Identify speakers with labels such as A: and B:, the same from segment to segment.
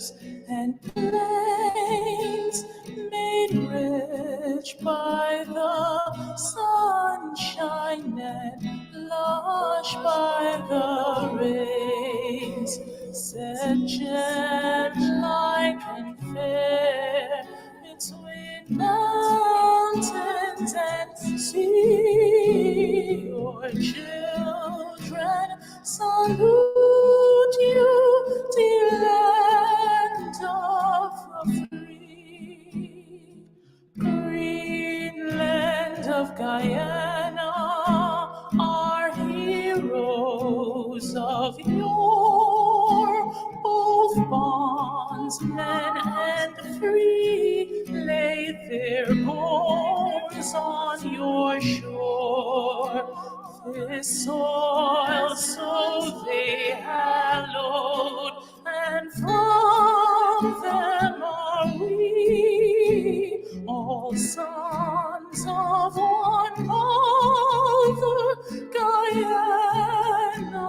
A: rivers and plains, made rich by the sunshine and lush by the rains, set jet like and fair between mountains and sea. Your children salute you, dear land of the free. Green land of Guyana, our heroes of yore, both bondsmen and free, lay their bones on your shore. This soil so they hallowed, and from them are we, all sons of one mother, Guyana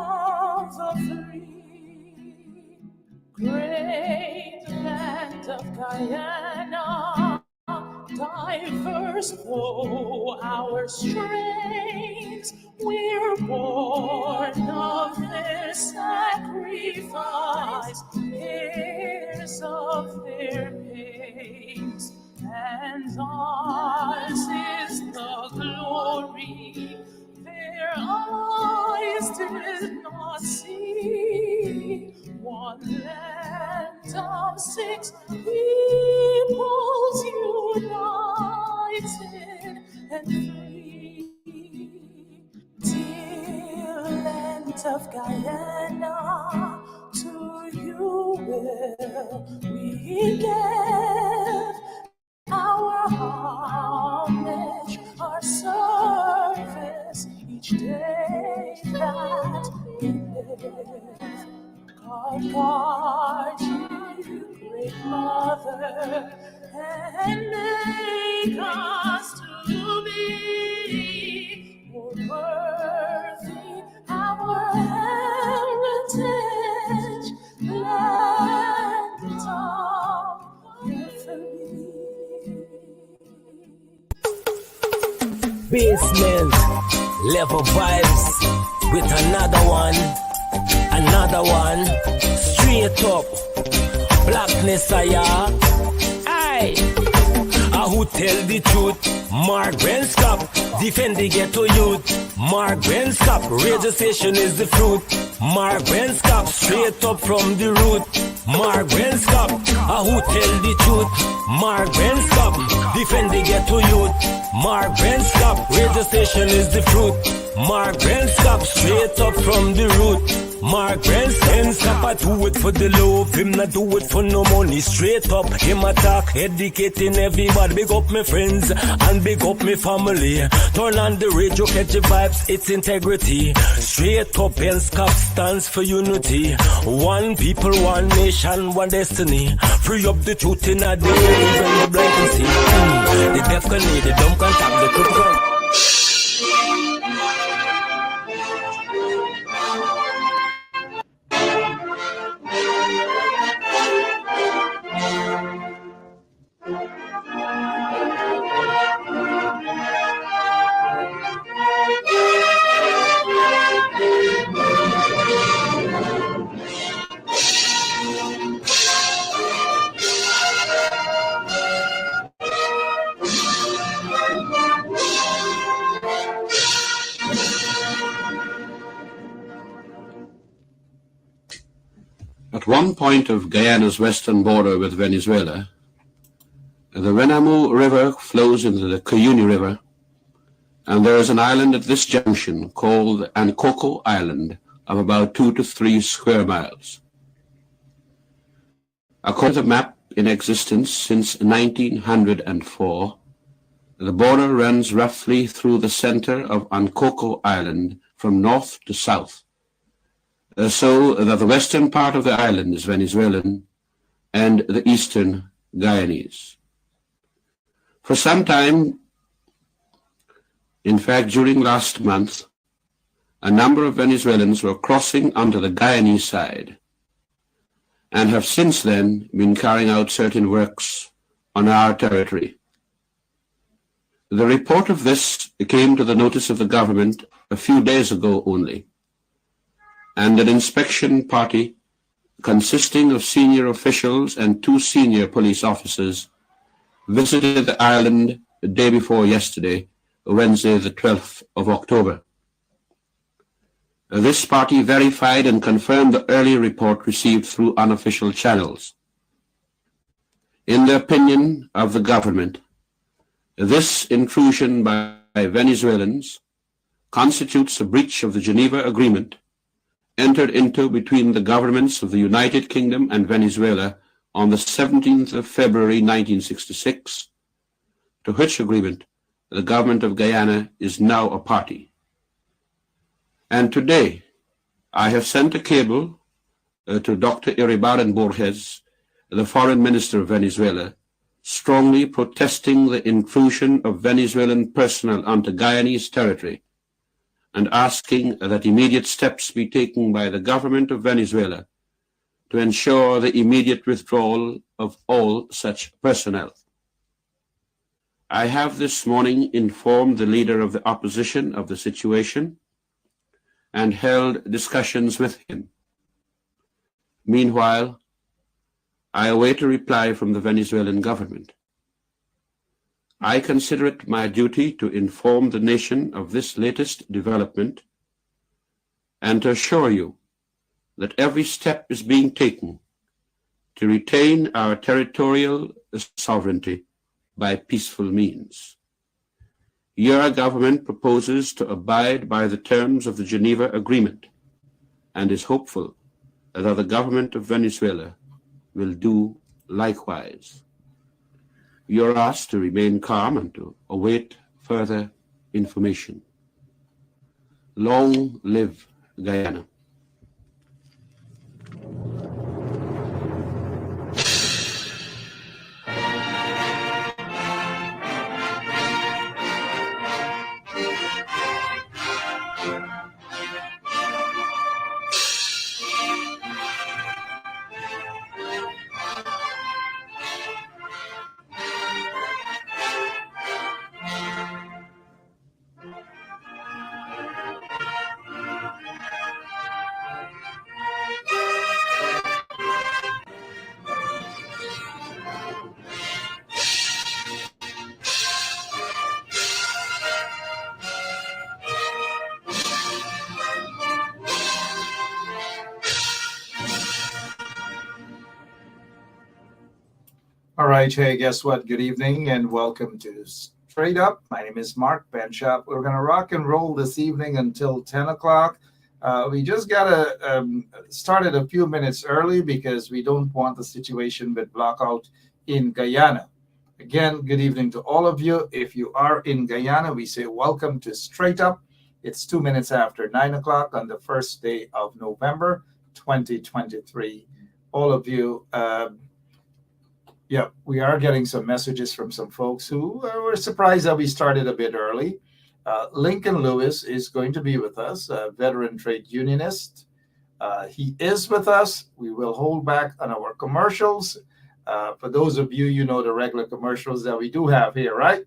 A: the free. Great land of Guyana, diverse though our strains, we're born of their sacrifice, heirs of their pains, and ours is the glory their eyes did not see. One land of 6 peoples united and free. Dear land of Guyana, to you will we give our homage, our service each day that we live. God guard you, great mother, and make us to be more worthy our heritage, land of the free.
B: Basement level vibes with another one, straight up blackness, aye. Who tell the truth? Mark Benskop, defend the ghetto youth. Mark Benskop, radio station is the fruit. Mark Benskop, straight up from the root. Mark Benskop, who tell the truth? Mark Benskop, defend the ghetto youth. Mark Benskop, radio station is the fruit. Mark Benskop, straight up from the root. Mark Benskop, I do it for the love, him not do it for no money. Straight up, him attack, educating everybody. Big up my friends and big up my family. Turn on the radio, catch the vibes, it's integrity. Straight up, Benskop stands for unity. One people, one nation, one destiny. Free up the truth in a day, even the blind can see. The deaf can need, the dumb can tap, the crook can.
C: At one point of Guyana's western border with Venezuela, the Renamo River flows into the Cuyuni River, and there is an island at this junction called Ankoko Island of about 2 to 3 square miles. According to the map in existence since 1904, the border runs roughly through the center of Ankoko Island from north to south, so that the western part of the island is Venezuelan and the eastern Guyanese. For some time, in fact during last month, a number of Venezuelans were crossing onto the Guyanese side. and have since then been carrying out certain works on our territory. The report of this came to the notice of the government a few days ago only, and an inspection party consisting of senior officials and 2 senior police officers visited the island the day before yesterday, Wednesday the 12th of October. This party verified and confirmed the earlier report received through unofficial channels. In the opinion of the government, this intrusion by Venezuelans constitutes a breach of the Geneva Agreement entered into between the governments of the United Kingdom and Venezuela on the 17th of February 1966, to which agreement the government of Guyana is now a party. And today, I have sent a cable to Dr. Iribarren Borges, the Foreign Minister of Venezuela, strongly protesting the intrusion of Venezuelan personnel onto Guyanese territory and asking that immediate steps be taken by the government of Venezuela to ensure the immediate withdrawal of all such personnel. I have this morning informed the leader of the opposition of the situation and held discussions with him. Meanwhile, I await a reply from the Venezuelan government. I consider it my duty to inform the nation of this latest development and to assure you that every step is being taken to retain our territorial sovereignty by peaceful means. Your government proposes to abide by the terms of the Geneva Agreement and is hopeful that the government of Venezuela will do likewise. You are asked to remain calm and to await further information. Long live Guyana.
D: All right, hey, guess what? Good evening and welcome to Straight Up. My name is Mark Benchop. We're going to rock and roll this evening until 10 o'clock. We just got to started a few minutes early because we don't want the situation with blackout in Guyana. Again, good evening to all of you. If you are in Guyana, we say welcome to Straight Up. It's 2 minutes after 9 o'clock on the first day of November, 2023. All of you, yeah, we are getting some messages from some folks who were surprised that we started a bit early. Lincoln Lewis is going to be with us, a veteran trade unionist. He is with us. We will hold back on our commercials. For those of you, you know the regular commercials that we do have here, right?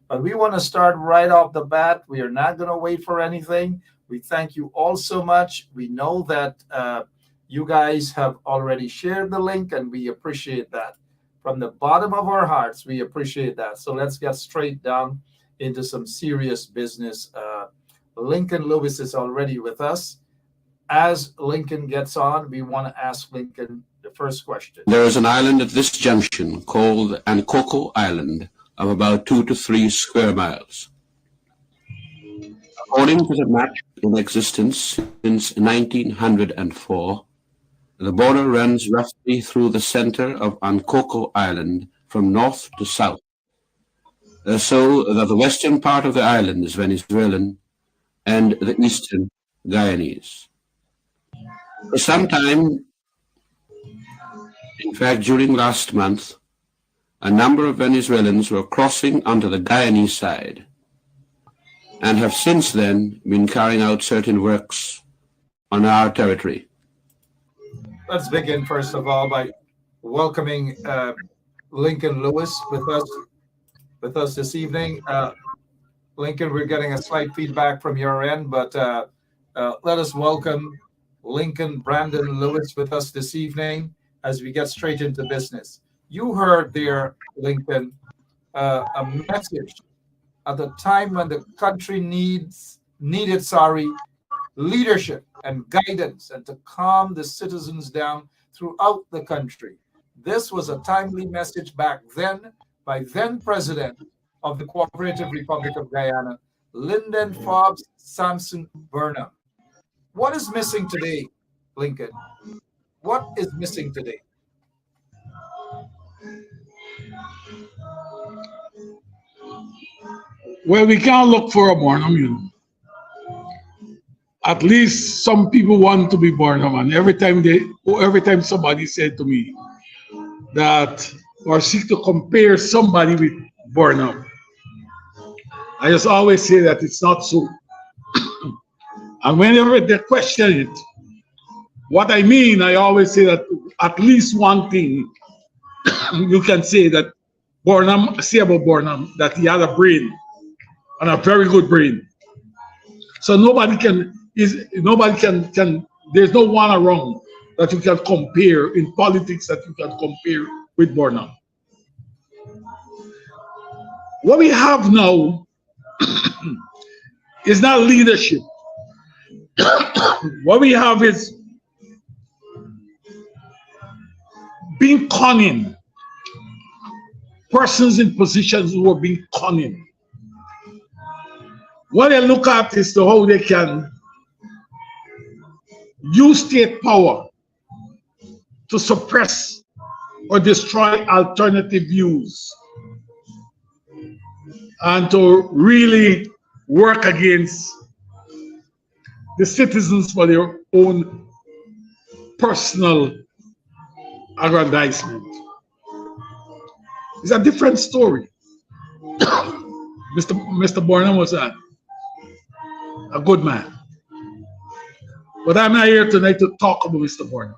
D: But we want to start right off the bat. We are not going to wait for anything. We thank you all so much. We know that you guys have already shared the link, and we appreciate that. From the bottom of our hearts, we appreciate that. So let's get straight down into some serious business. Lincoln Lewis is already with us. As Lincoln gets on, we want to ask Lincoln the first question.
C: There is an island at this junction called Ankoko Island of about 2 to 3 square miles. According to the map in existence since 1904, the border runs roughly through the center of Ankoko Island from north to south, so that the western part of the island is Venezuelan and the eastern Guyanese. For some time, in fact during last month, a number of Venezuelans were crossing onto the Guyanese side and have since then been carrying out certain works on our territory.
D: Let's begin first of all by welcoming Lincoln Lewis with us this evening. Lincoln, we're getting a slight feedback from your end, but let us welcome Lincoln Brandon Lewis with us this evening as we get straight into business. You heard there, Lincoln, a message at the time when the country needed leadership and guidance and to calm the citizens down throughout the country. This was a timely message back then by then President of the Cooperative Republic of Guyana, Lyndon Forbes Sampson Burnham. What is missing today, Lincoln? What is missing today?
E: Well, we can't look for a Burnham, you know. At least some people want to be Burnham, and every time somebody said to me that or seek to compare somebody with Burnham, I just always say that it's not so. And whenever they question it, what I mean, I always say that at least one thing you can say that say about Burnham, that he had a brain and a very good brain. So nobody can, there's no one around that you can compare in politics that you can compare with Burnham. What we have now is not leadership. What we have is being cunning. Persons in positions who are being cunning. What they look at is how they can use state power to suppress or destroy alternative views and to really work against the citizens for their own personal aggrandizement. It's a different story. Mr. Burnham was a good man. But I'm not here tonight to talk about Mr. Burnham.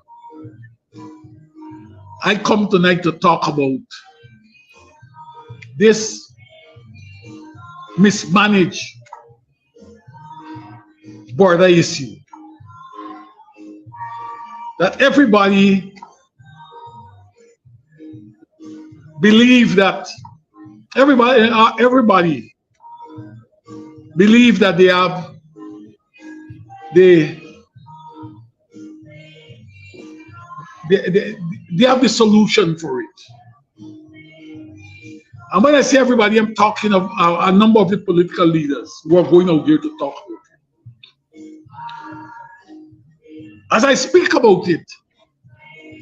E: I come tonight to talk about this mismanaged border issue. That everybody believe that everybody believe that they have the solution for it. And when I say everybody, I'm talking of a number of the political leaders who are going out there to talk about it. As I speak about it,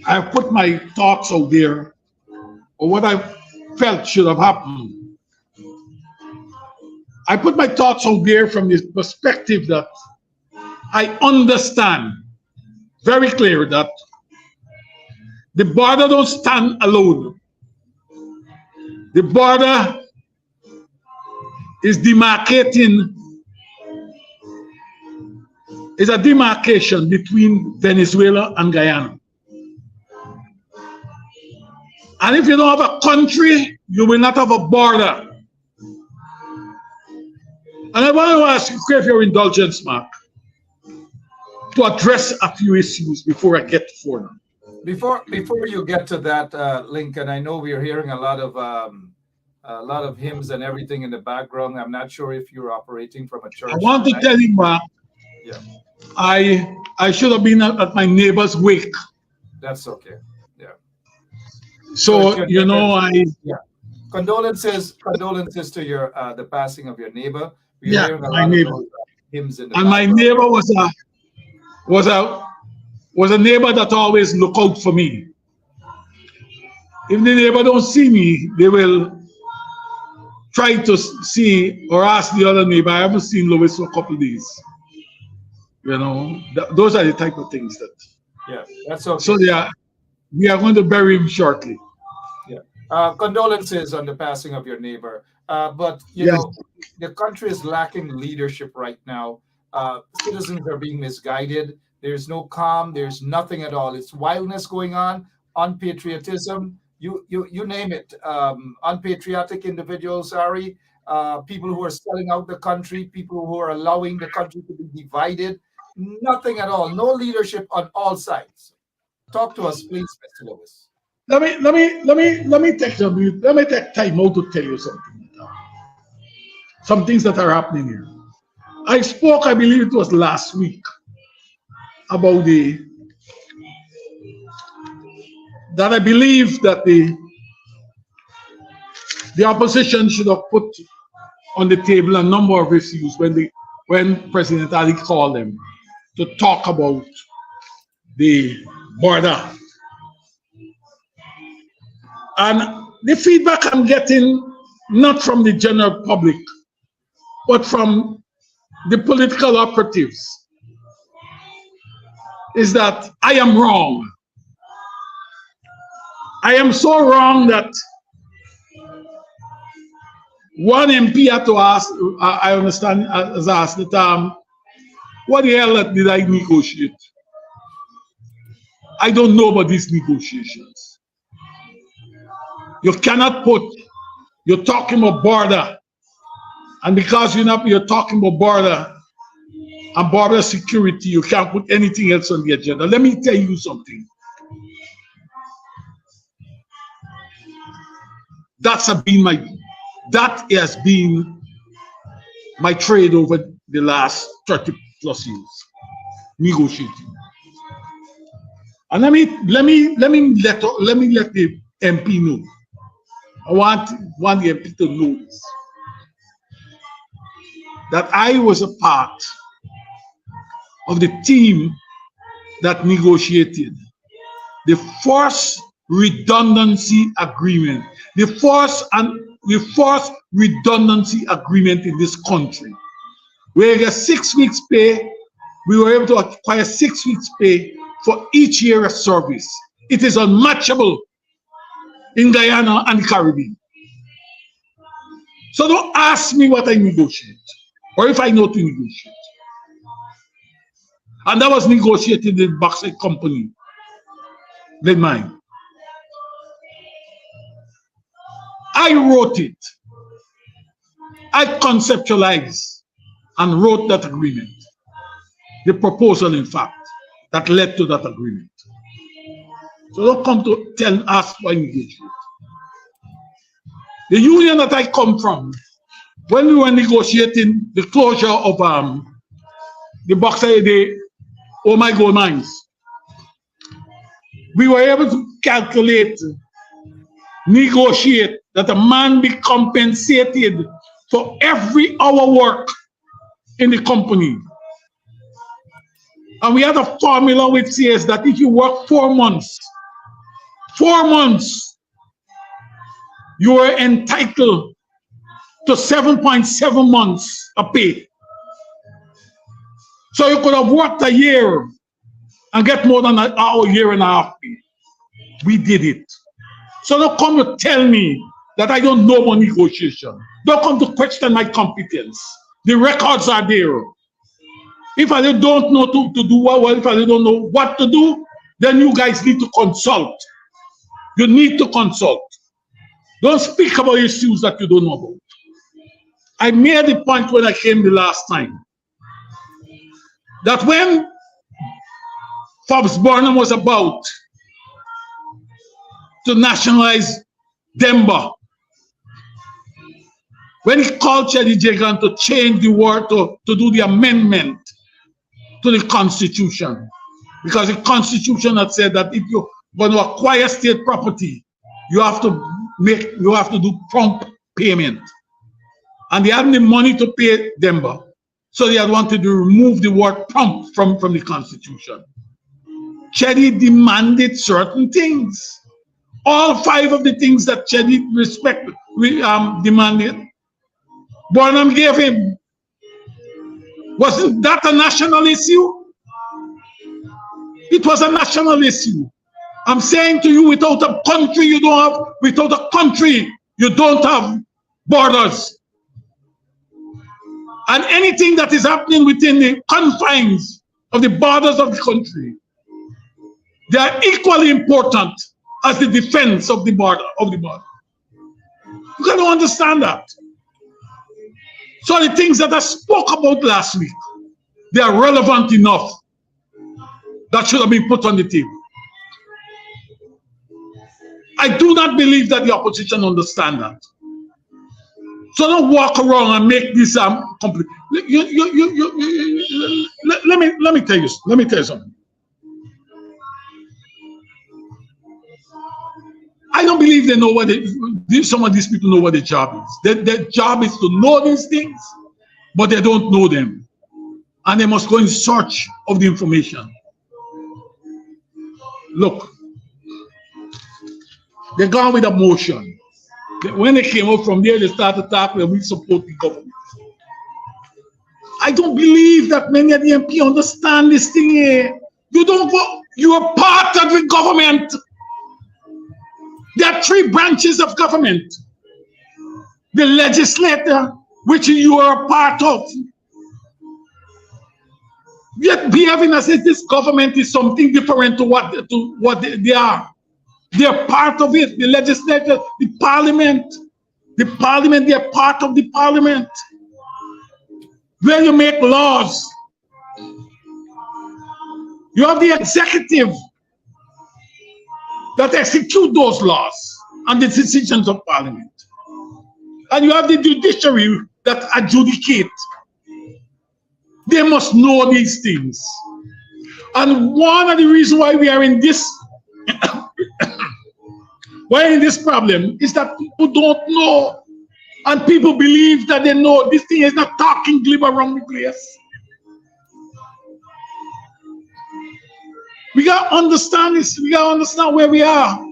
E: I put my thoughts out there or what I felt should have happened. I put my thoughts out there from the perspective that I understand very clear that the border don't stand alone. The border is a demarcation between Venezuela and Guyana. And if you don't have a country, you will not have a border. And I want to ask you, crave your indulgence, Mark, to address a few issues before I get to foreign.
D: Before you get to that, Lincoln, I know we're hearing a lot of hymns and everything in the background. I'm not sure if you're operating from a church.
E: I want to tell you, Mark,
D: yeah,
E: I should have been at my neighbor's wake.
D: That's okay. Yeah.
E: So you know,
D: yeah. Condolences to your the passing of your neighbor.
E: Yeah, my neighbor.
D: Hymns in the
E: and my neighbor was a neighbor that always look out for me. If the neighbor don't see me, they will try to see or ask the other neighbor. I haven't seen Lois for a couple of days. You know, those are the type of things that.
D: Yeah, that's okay.
E: So we are going to bury him shortly.
D: Yeah. Condolences on the passing of your neighbor. But you
E: yes.
D: know, the country is lacking leadership right now. Citizens are being misguided. There's no calm. There's nothing at all. It's wildness going on, unpatriotism. You name it. Unpatriotic individuals, sorry. People who are selling out the country, people who are allowing the country to be divided. Nothing at all. No leadership on all sides. Talk to us, please, Mr. Lewis.
E: Let me take time out to tell you something. Some things that are happening here. I spoke, I believe it was last week, about that I believe that the opposition should have put on the table a number of issues when President Ali called them to talk about the border. And the feedback I'm getting, not from the general public, but from the political operatives, is that I am wrong. I am so wrong that one MP had to ask, I understand, has asked that, what the hell did I negotiate? I don't know about these negotiations. You cannot you're talking about border, and because you're talking about border and border security, you can't put anything else on the agenda. Let me tell you something. That has been my trade over the last 30 plus years, negotiating. And let me let the MP know. I want the MP to know this, that I was a part of the team that negotiated the forced redundancy agreement, the forced redundancy agreement in this country, where you get 6 weeks pay. We were able to acquire 6 weeks pay for each year of service. It is unmatchable in Guyana and the Caribbean. So don't ask me what I negotiate or if I know to negotiate. And that was negotiated in Bauxite Company, lead mine. I wrote it. I conceptualized and wrote that agreement. The proposal, in fact, that led to that agreement. So don't come to tell us why negotiate. The union that I come from, when we were negotiating the closure of the bauxite, the gold mines, we were able to calculate, negotiate that a man be compensated for every hour work in the company. And we had a formula which says that if you work 4 months, you are entitled to 7.7 months of pay. So you could have worked a year and get more than an hour, year and a half pay. We did it. So don't come to tell me that I don't know about negotiation. Don't come to question my competence. The records are there. If I don't know to do well, if I don't know what to do, then you guys need to consult. You need to consult. Don't speak about issues that you don't know about. I made the point when I came the last time that when Forbes Burnham was about to nationalize Denver, when he called Chedi Jagan to change the word to do the amendment to the Constitution, because the Constitution had said that if you're going to acquire state property, you have to do prompt payment, and they hadn't the money to pay Denver, so they had wanted to remove the word prompt from the Constitution. Chedi demanded certain things. All 5 of the things that Chedi demanded, Burnham gave him. Wasn't that a national issue? It was a national issue. I'm saying to you, without a country, you don't have borders. And anything that is happening within the confines of the borders of the country, they are equally important as the defense of the border. You got to understand that. So the things that I spoke about last week, they are relevant enough that should have been put on the table. I do not believe that the opposition understand that. So don't walk around and make this complete. Let me tell you something. I don't believe they know what some of these people know what their job is. Their job is to know these things, but they don't know them. And they must go in search of the information. Look, they gone with a motion. When they came up from there, they started talking that we support the government. I don't believe that many of the MP understand this thing here. You don't go, you are part of the government. There are 3 branches of government. The legislature, which you are a part of. Yet behaving as if this government is something different to what they are. They are part of it. The legislature, the parliament, they are part of the parliament. Where you make laws. You have the executive that execute those laws and the decisions of parliament. And you have the judiciary that adjudicate. They must know these things. And one of the reasons why we are in this problem is that people don't know. And people believe that they know. This thing is not talking glib around the place. We got to understand this. We got to understand where we are.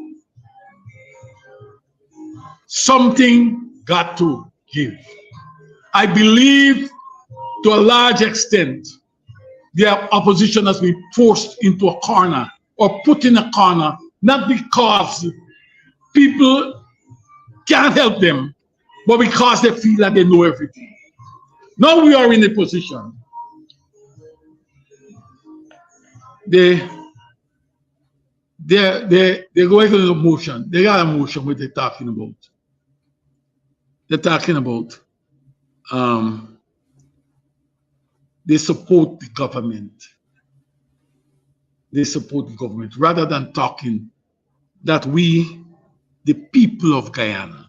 E: Something got to give. I believe to a large extent, the opposition has been forced into a corner or put in a corner, not because people can't help them, but because they feel that they know everything. Now we are in a position. They're going to the motion. They got a motion what they're talking about. They're talking about they support the government. They support the government rather than talking that we, the people of Guyana,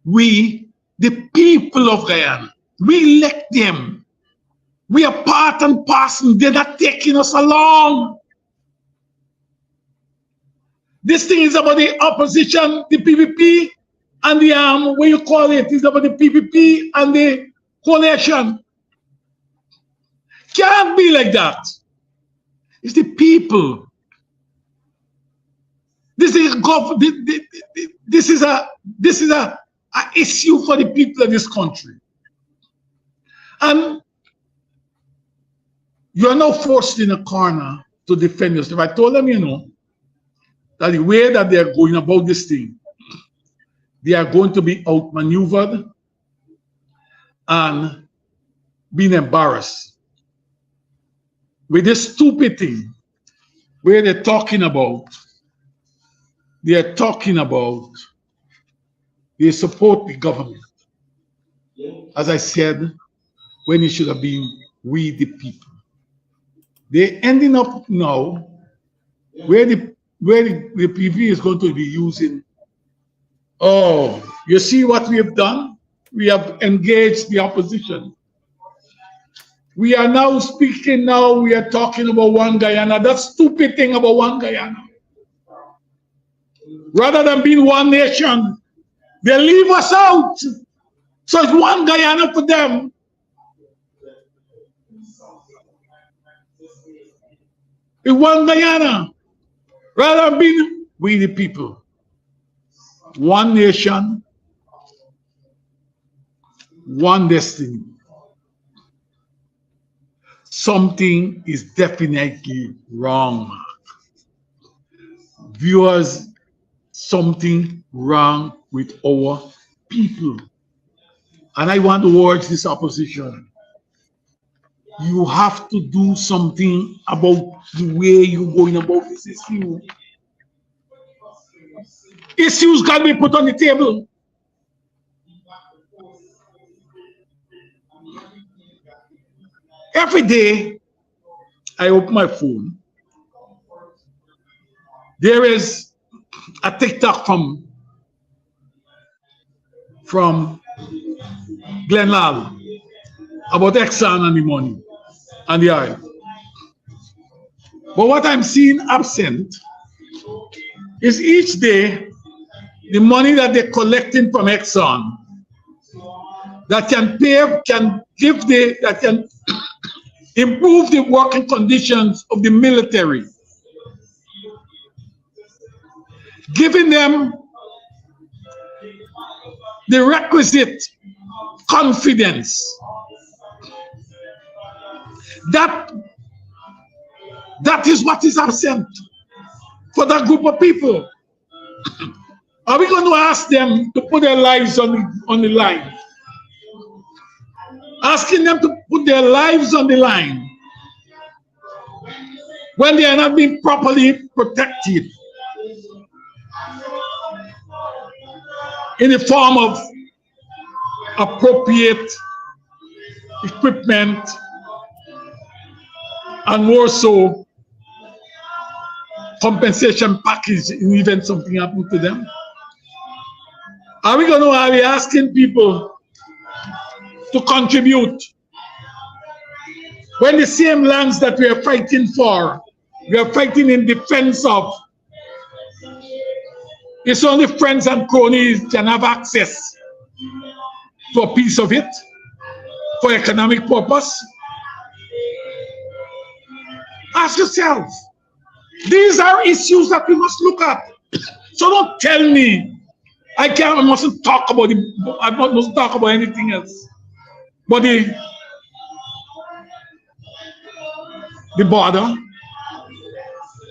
E: we, the people of Guyana, we elect them. We are part and parcel. They're not taking us along. This thing is about the opposition, the PPP, and the what you call it, is about the PPP and the coalition. Can't be like that. It's the people. This is a issue for the people of this country. And you are now forced in a corner to defend yourself. I told them, you know, that the way that they are going about this thing, they are going to be outmaneuvered and being embarrassed with this stupid thing where they support the government. As I said, when it should have been we the people. They're ending up now where the PPP is going to be using. Oh, you see what we have done? We have engaged the opposition. We are now speaking now, we are talking about one Guyana. That stupid thing about one Guyana. Rather than being one nation, they leave us out. So it's one Guyana for them. It's one Guyana. Rather than being we the people. One nation, one destiny. Something is definitely wrong. Viewers, something wrong with our people. And I want to urge this opposition. you have to do something about the way you're going about this issue. Issues got to be put on the table. Every day I open my phone, there is a TikTok from Glenn Lal about Exxon and the money and the oil. But what I'm seeing absent is each day the money that they're collecting from Exxon that can improve the working conditions of the military, giving them the requisite confidence that is what is absent for that group of people. Are we going to ask them to put their lives on the line? Asking them to put their lives on the line when they are not being properly protected in the form of appropriate equipment and more so compensation package in the event something happened to them? Are we asking people to contribute when the same lands that we are fighting for, we are fighting in defense of? It's only friends and cronies can have access to a piece of it for economic purpose. Ask yourself. These are issues that we must look at. So don't tell me I mustn't talk about anything else. But the border,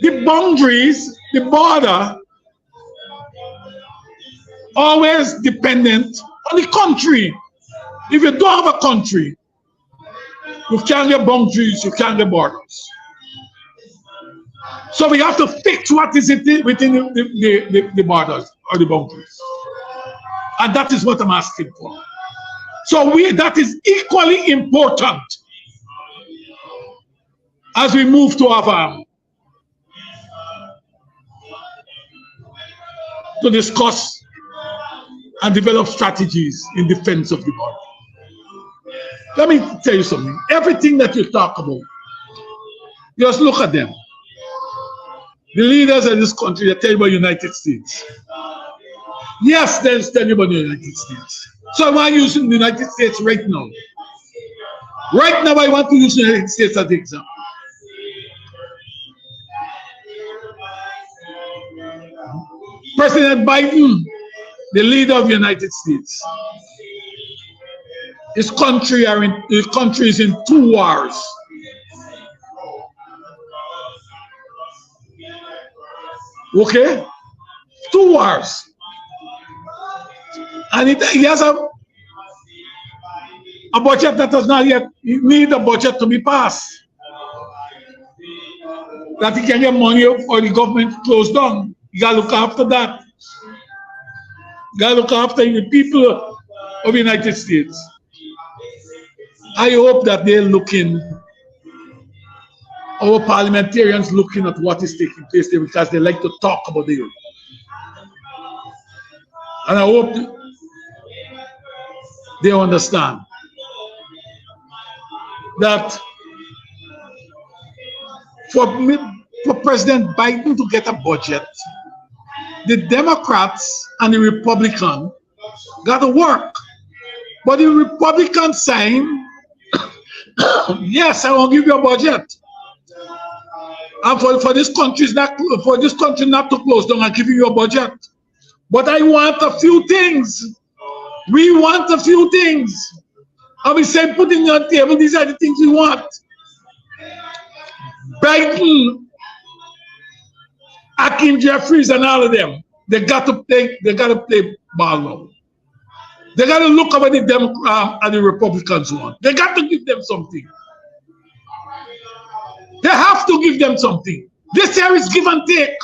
E: the boundaries, the border, always dependent on the country. If you don't have a country, you can't get boundaries, you can't get borders. So we have to fix what is it within the borders or the boundaries. And that is what I'm asking for. So that is equally important as we move to to discuss and develop strategies in defense of the border. Let me tell you something. Everything that you talk about, just look at them. The leaders in this country, they tell you about the United States. Yes, they'll tell you about the United States. So I want to use the United States right now. Right now, I want to use the United States as an example. President Biden, the leader of the United States, his country is in 2 wars. Okay? 2 wars. And he has a budget that does not yet need a budget to be passed. That he can get money or the government closed down. You gotta look after that. You gotta look after the people of the United States. I hope that they're looking, our parliamentarians looking at what is taking place there, because they like to talk about the youth. And I hope they understand that for President Biden to get a budget, the Democrats and the Republicans got to work. But the Republicans saying, yes, I will give you a budget. And for this country not to close down, I'm giving you a budget. But I want a few things. We want a few things. And we say, put in your table, these are the things we want. Biden, Hakeem Jeffries, and all of them, they got to play ball now. They got to look over the Democrats and the Republicans want. They got to give them something. They have to give them something. This year is give and take.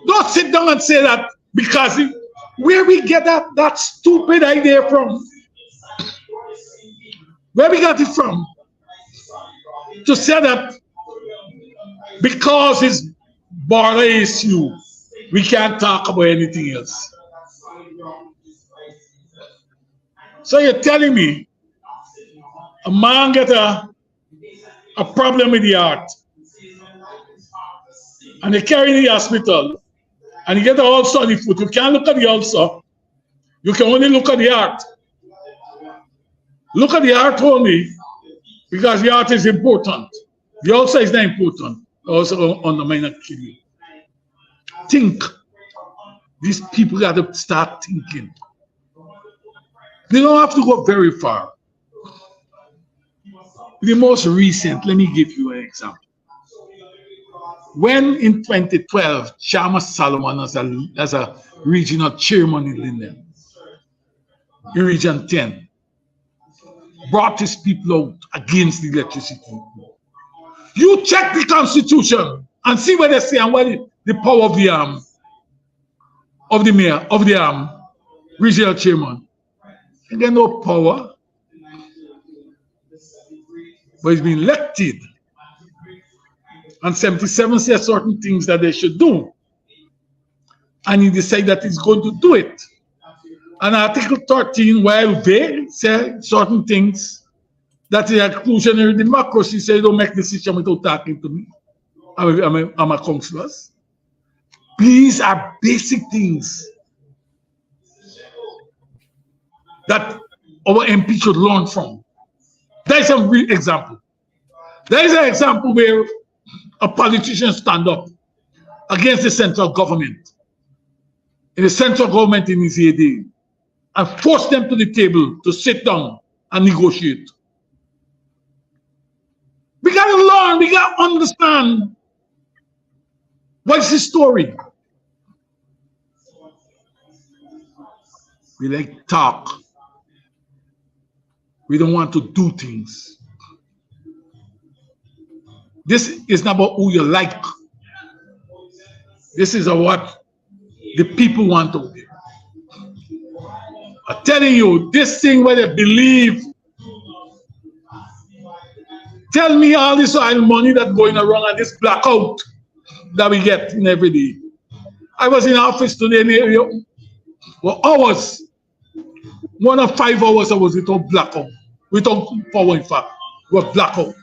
E: Don't sit down and say that because where we get that stupid idea from? Where we got it from? To say that because it's border issue, we can't talk about anything else. So you're telling me a man get a problem with the heart and they carry in the hospital and he get a ulcer on the foot. You can't look at the ulcer. You can only look at the heart. Look at the heart only because the heart is important. The ulcer is not important. Also undermine and kill you. Think. These people got to start thinking. They don't have to go very far. The most recent, let me give you an example. When in 2012, Chama Solomon as a regional chairman in Linden, in Region 10, brought his people out against the electricity. You check the Constitution and see what they say and what the power of the mayor, of the regional chairman. And they no power, but he's been elected. And 77 says certain things that they should do. And he decided that he's going to do it. And Article 13, while they say certain things, that the exclusionary democracy says don't make decisions without talking to me. I'm a councillor. These are basic things that our MP should learn from. There is a real example. There is an example where a politician stand up against the central government, in the central government in his heyday, and force them to the table to sit down and negotiate. We got to learn, we got to understand what's the story. We like talk. We don't want to do things. This is not about who you like. This is what the people want to do. I'm telling you, this thing where they believe. Tell me all this oil money that's going around and this blackout that we get in every day. I was in office today for hours. 1 or 5 hours I was without blackout. Without power, in fact. It was blackout.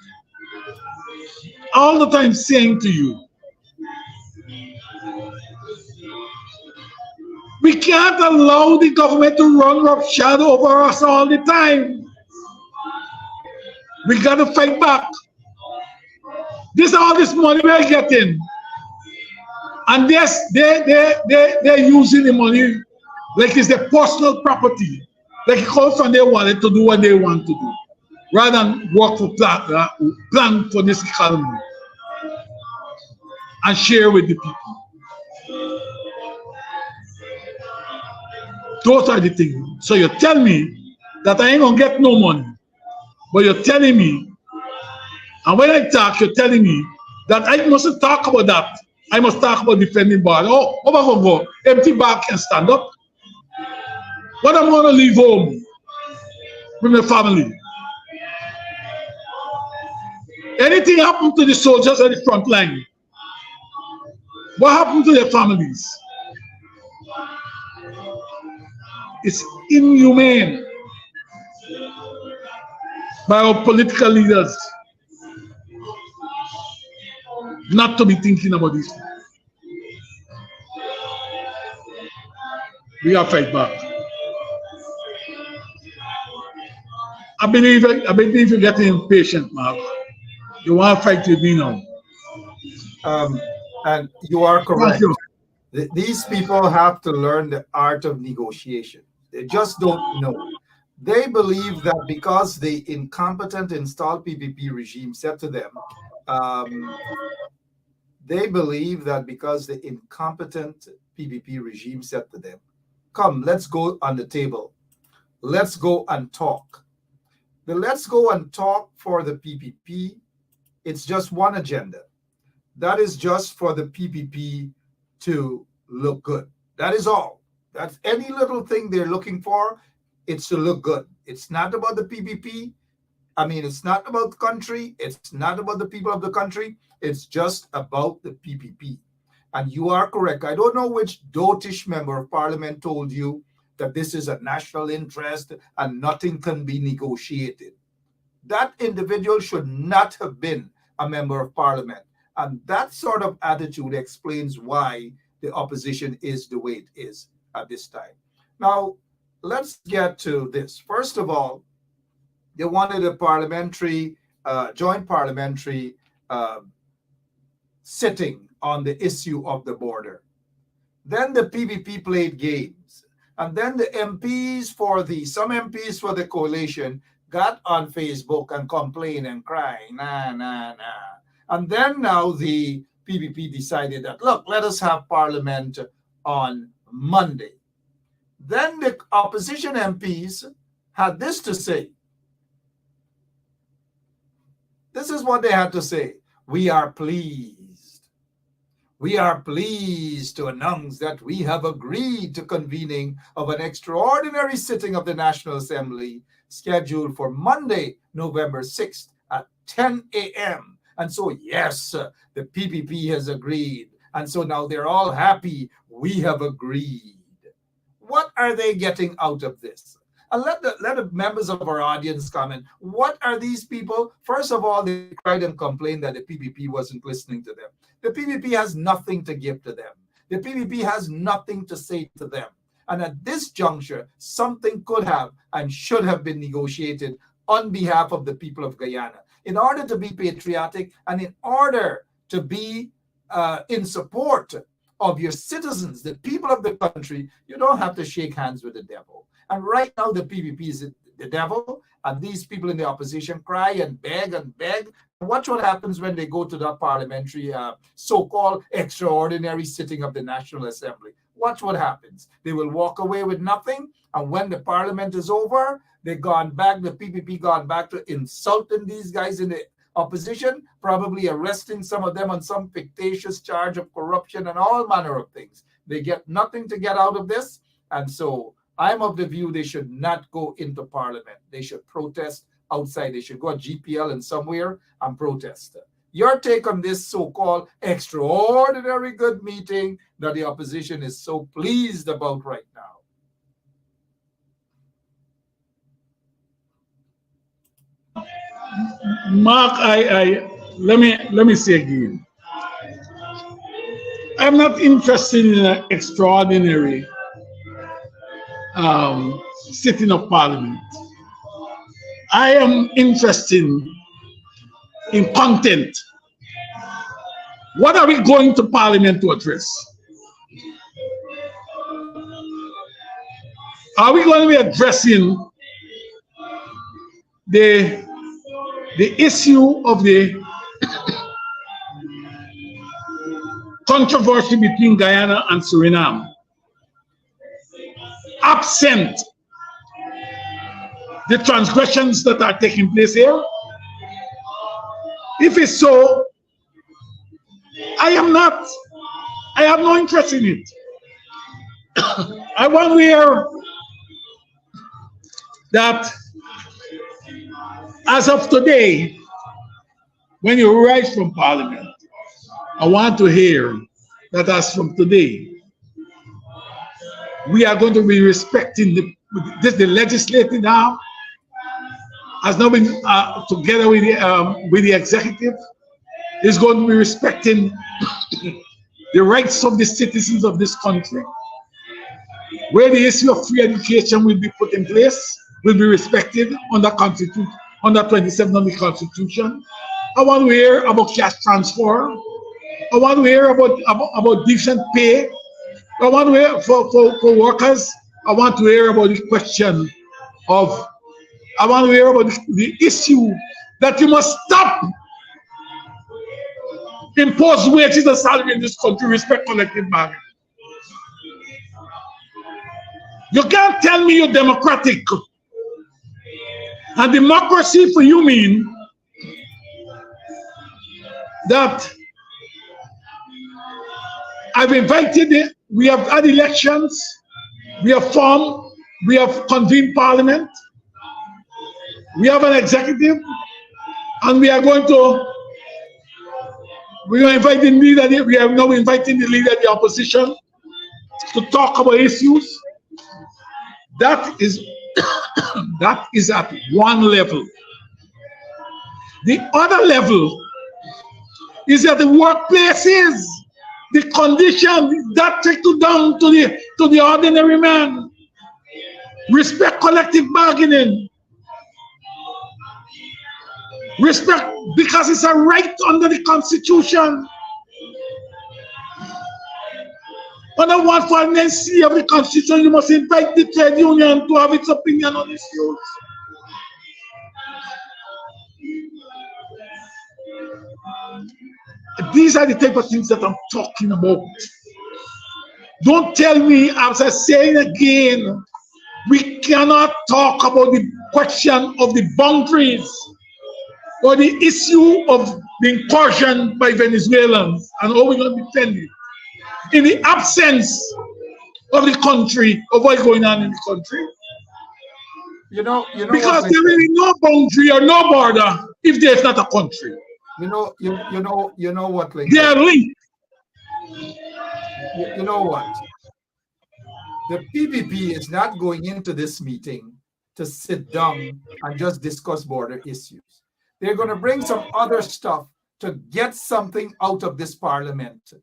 E: All the time saying to you, we can't allow the government to run roughshod over us all the time. We got to fight back. All this money we're getting, and they're using the money like it's their personal property, like it comes from their wallet to do what they want to do, rather than work for plan for this economy and share with the people. Those are the things. So you tell me that I ain't gonna get no money, but you're telling me, and when I talk, you're telling me that I mustn't talk about that. I must talk about defending bar. Oh, I'm gonna go. Empty bar can stand up. What I'm gonna leave home with my family? Anything happened to the soldiers at the front line? What happened to their families? It's inhumane by our political leaders not to be thinking about this. We have to fight back. I believe you're getting impatient, Mark. You want to fight with me now.
D: And you are correct.
E: You.
D: These people have to learn the art of negotiation. They just don't know. They believe that because the incompetent installed PPP regime said to them, come, let's go on the table. Let's go and talk. The let's go and talk for the PPP It's just one agenda. That is just for the PPP to look good. That is all. That's any little thing they're looking for. It's to look good. It's not about the PPP. I mean, it's not about the country. It's not about the people of the country. It's just about the PPP. And you are correct. I don't know which dotish member of parliament told you that this is a national interest and nothing can be negotiated. That individual should not have been a member of parliament. And that sort of attitude explains why the opposition is the way it is at this time. Now, let's get to this. First of all, they wanted a parliamentary, joint parliamentary sitting on the issue of the border. Then the PPP played games. And then the some MPs for the coalition got on Facebook and complained and crying, nah. And then now the PPP decided that, look, let us have parliament on Monday. Then the opposition MPs had this to say. This is what they had to say. We are pleased. We are pleased to announce that we have agreed to convening of an extraordinary sitting of the National Assembly scheduled for Monday, November 6th at 10 a.m. And so, yes, the PPP has agreed. And so now they're all happy. We have agreed. What are they getting out of this? And let the members of our audience comment. What are these people? First of all, they cried and complained that the PPP wasn't listening to them. The PPP has nothing to give to them. The PPP has nothing to say to them. And at this juncture, something could have and should have been negotiated on behalf of the people of Guyana. In order to be patriotic and in order to be in support of your citizens, the people of the country, you don't have to shake hands with the devil. And right now, the PPP is the devil, and these people in the opposition cry and beg and beg. Watch what happens when they go to that parliamentary so-called extraordinary sitting of the National Assembly. Watch what happens. They will walk away with nothing, and when the parliament is over, the PPP gone back to insulting these guys in the opposition, probably arresting some of them on some fictitious charge of corruption and all manner of things. They get nothing to get out of this, and so I'm of the view they should not go into parliament. They should protest outside. They should go to GPL and somewhere and protest. Your take on this so-called extraordinary good meeting that the opposition is so pleased about right now?
E: Mark, let me say again. I'm not interested in an extraordinary sitting of parliament. I am interested in content. What are we going to parliament to address? Are we going to be addressing the issue of the controversy between Guyana and Suriname? Absent the transgressions that are taking place here? If it's so, I have no interest in it. I want to hear that as of today, when you rise from parliament, I want to hear that as from today, we are going to be respecting the legislative arm has now been together with the executive, is going to be respecting the rights of the citizens of this country, where the issue of free education will be put in place, will be respected under 27 of the Constitution. I want to hear about cash transfer. I want to hear about decent pay. I want to hear for workers. I want to hear about the question of, I want to hear about the issue that you must stop impose wages and salary in this country, respect collective bargaining. You can't tell me you're democratic. And democracy for you mean that I've invited, we have had elections, we have formed, we have convened parliament, we have an executive, and we are going to inviting leader, we are now inviting the leader of the opposition to talk about issues. That is that is at one level. The other level is at the workplaces, the condition that trickle down to the ordinary man. Respect collective bargaining. Respect because it's a right under the Constitution. Under 149C of the Constitution, you must invite the trade union to have its opinion on issues. These are the type of things that I'm talking about. Don't tell me, as I say again, we cannot talk about the question of the boundaries or the issue of the incursion by Venezuelans and how we're going to defend it in the absence of the country, of what's going on in the country. Because there is no boundary or no border if there's not a country.
D: You know what, Lincoln?
E: They are linked.
D: You know what? The PPP is not going into this meeting to sit down and just discuss border issues. They're going to bring some other stuff to get something out of this parliament.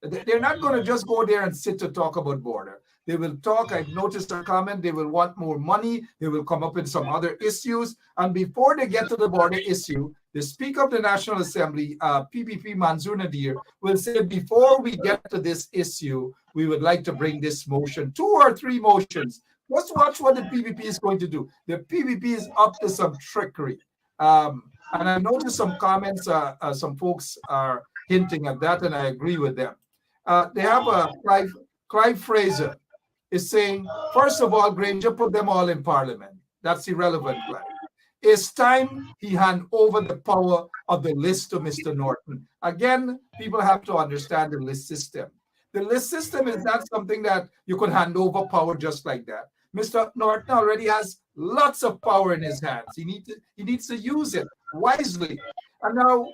D: They're not going to just go there and sit to talk about border. They will talk. I've noticed a comment. They will want more money. They will come up with some other issues. And before they get to the border issue, the Speaker of the National Assembly, PPP Manzoor Nadir, will say, before we get to this issue, we would like to bring this motion, 2 or 3 motions. Just watch what the PPP is going to do. The PPP is up to some trickery. And I noticed some comments, some folks are hinting at that, and I agree with them. They have a Clive Fraser is saying, first of all, Granger put them all in parliament. That's irrelevant, Clive. It's time he hand over the power of the list to Mr. Norton. Again, people have to understand the list system. The list system is not something that you could hand over power just like that. Mr. Norton already has lots of power in his hands. He needs to use it wisely. And now,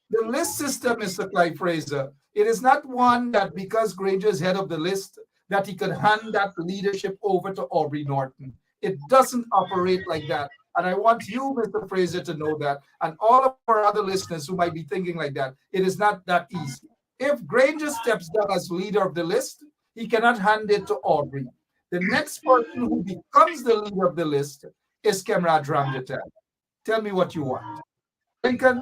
D: the list system, Mr. Clive Fraser, it is not one that because Granger is head of the list, that he can hand that leadership over to Aubrey Norton. It doesn't operate like that. And I want you, Mr. Fraser, to know that, and all of our other listeners who might be thinking like that, it is not that easy. If Granger steps down as leader of the list, he cannot hand it to Aubrey. The next person who becomes the leader of the list is Kemraj Ramjatan. Tell me what you want. Lincoln,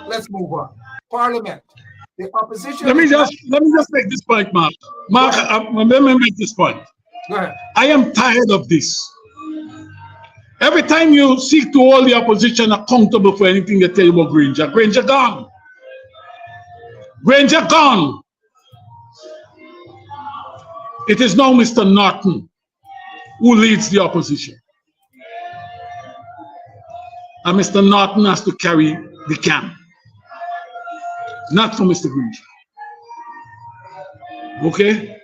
D: let's move on. Parliament. The opposition.
E: Let me just make this point, Mark. Mark, let me make this point.
D: Go ahead.
E: I am tired of this. Every time you seek to hold the opposition accountable for anything they tell you about Granger, Granger gone. Granger gone. It is now Mr. Norton who leads the opposition. And Mr. Norton has to carry the can. Not for Mr. Granger. Okay?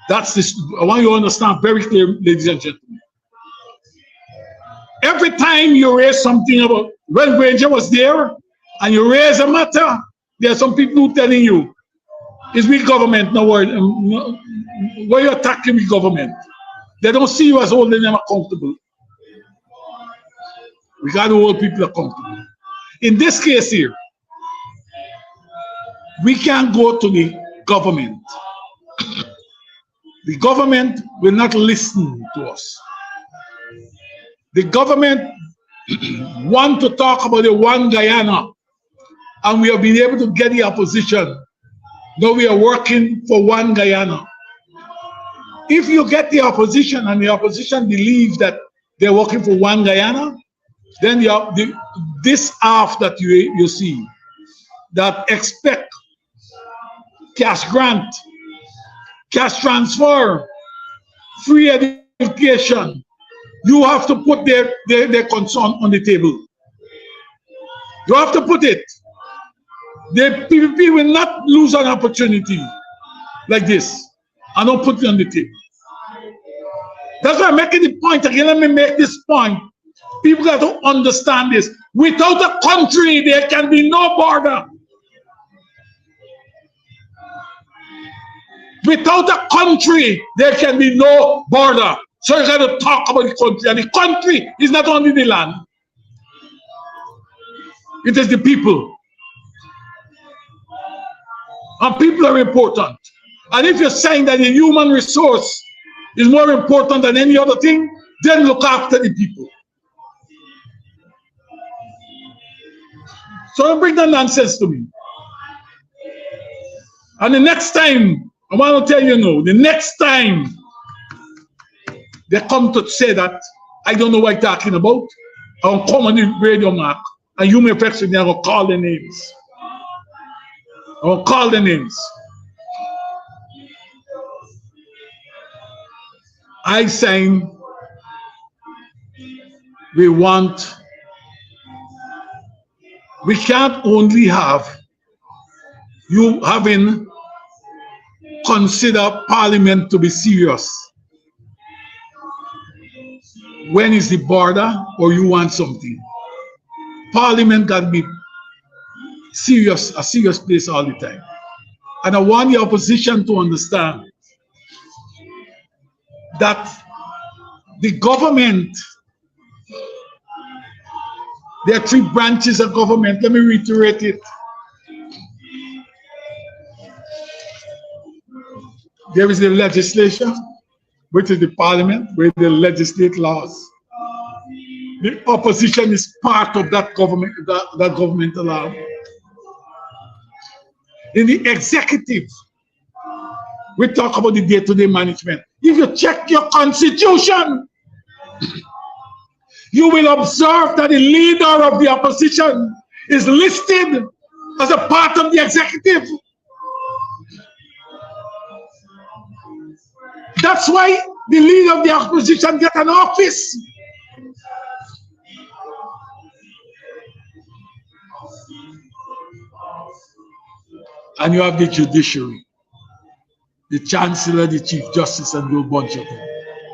E: That's this. I want you to understand very clearly, ladies and gentlemen. Every time you raise something about when Granger was there and you raise a matter, there are some people who telling you, it's we government, no word. Why you attacking the government? They don't see you as holding them accountable. We got to hold people accountable. In this case here, we can't go to the government. The government will not listen to us. The government want to talk about the one Guyana, and we have been able to get the opposition. Now we are working for one Guyana. If you get the opposition and the opposition believes that they're working for one Guyana, then this half that you see that expect cash grant, cash transfer, free education, you have to put their concern on the table. You have to put it. The PPP will not lose an opportunity like this. I don't put it on the table. That's why I'm making the point again. Let me make this point. People got to understand this. Without a country, there can be no border. Without a country, there can be no border. So you got to talk about the country. And the country is not only the land. It is the people. And people are important. And if you're saying that the human resource is more important than any other thing, then look after the people. So don't bring that nonsense to me. And the next time, I want to tell you now, the next time they come to say that, I don't know what you're talking about, I'll come on the radio mark, and you may text me, I'll call the names. I'll call the names. I saying we can't only have you having consider Parliament to be serious. When is the border or you want something? Parliament got to be serious, a serious place all the time. And I want the opposition to understand that the government, there are three branches of government. Let me reiterate it. There is the legislature, which is the parliament, where they legislate laws. The opposition is part of that government, that governmental arm. In the executive, we talk about the day-to-day management. If you check your constitution, you will observe that the leader of the opposition is listed as a part of the executive. That's why the leader of the opposition gets an office. And you have the judiciary, the chancellor, the chief justice, and a whole bunch of them,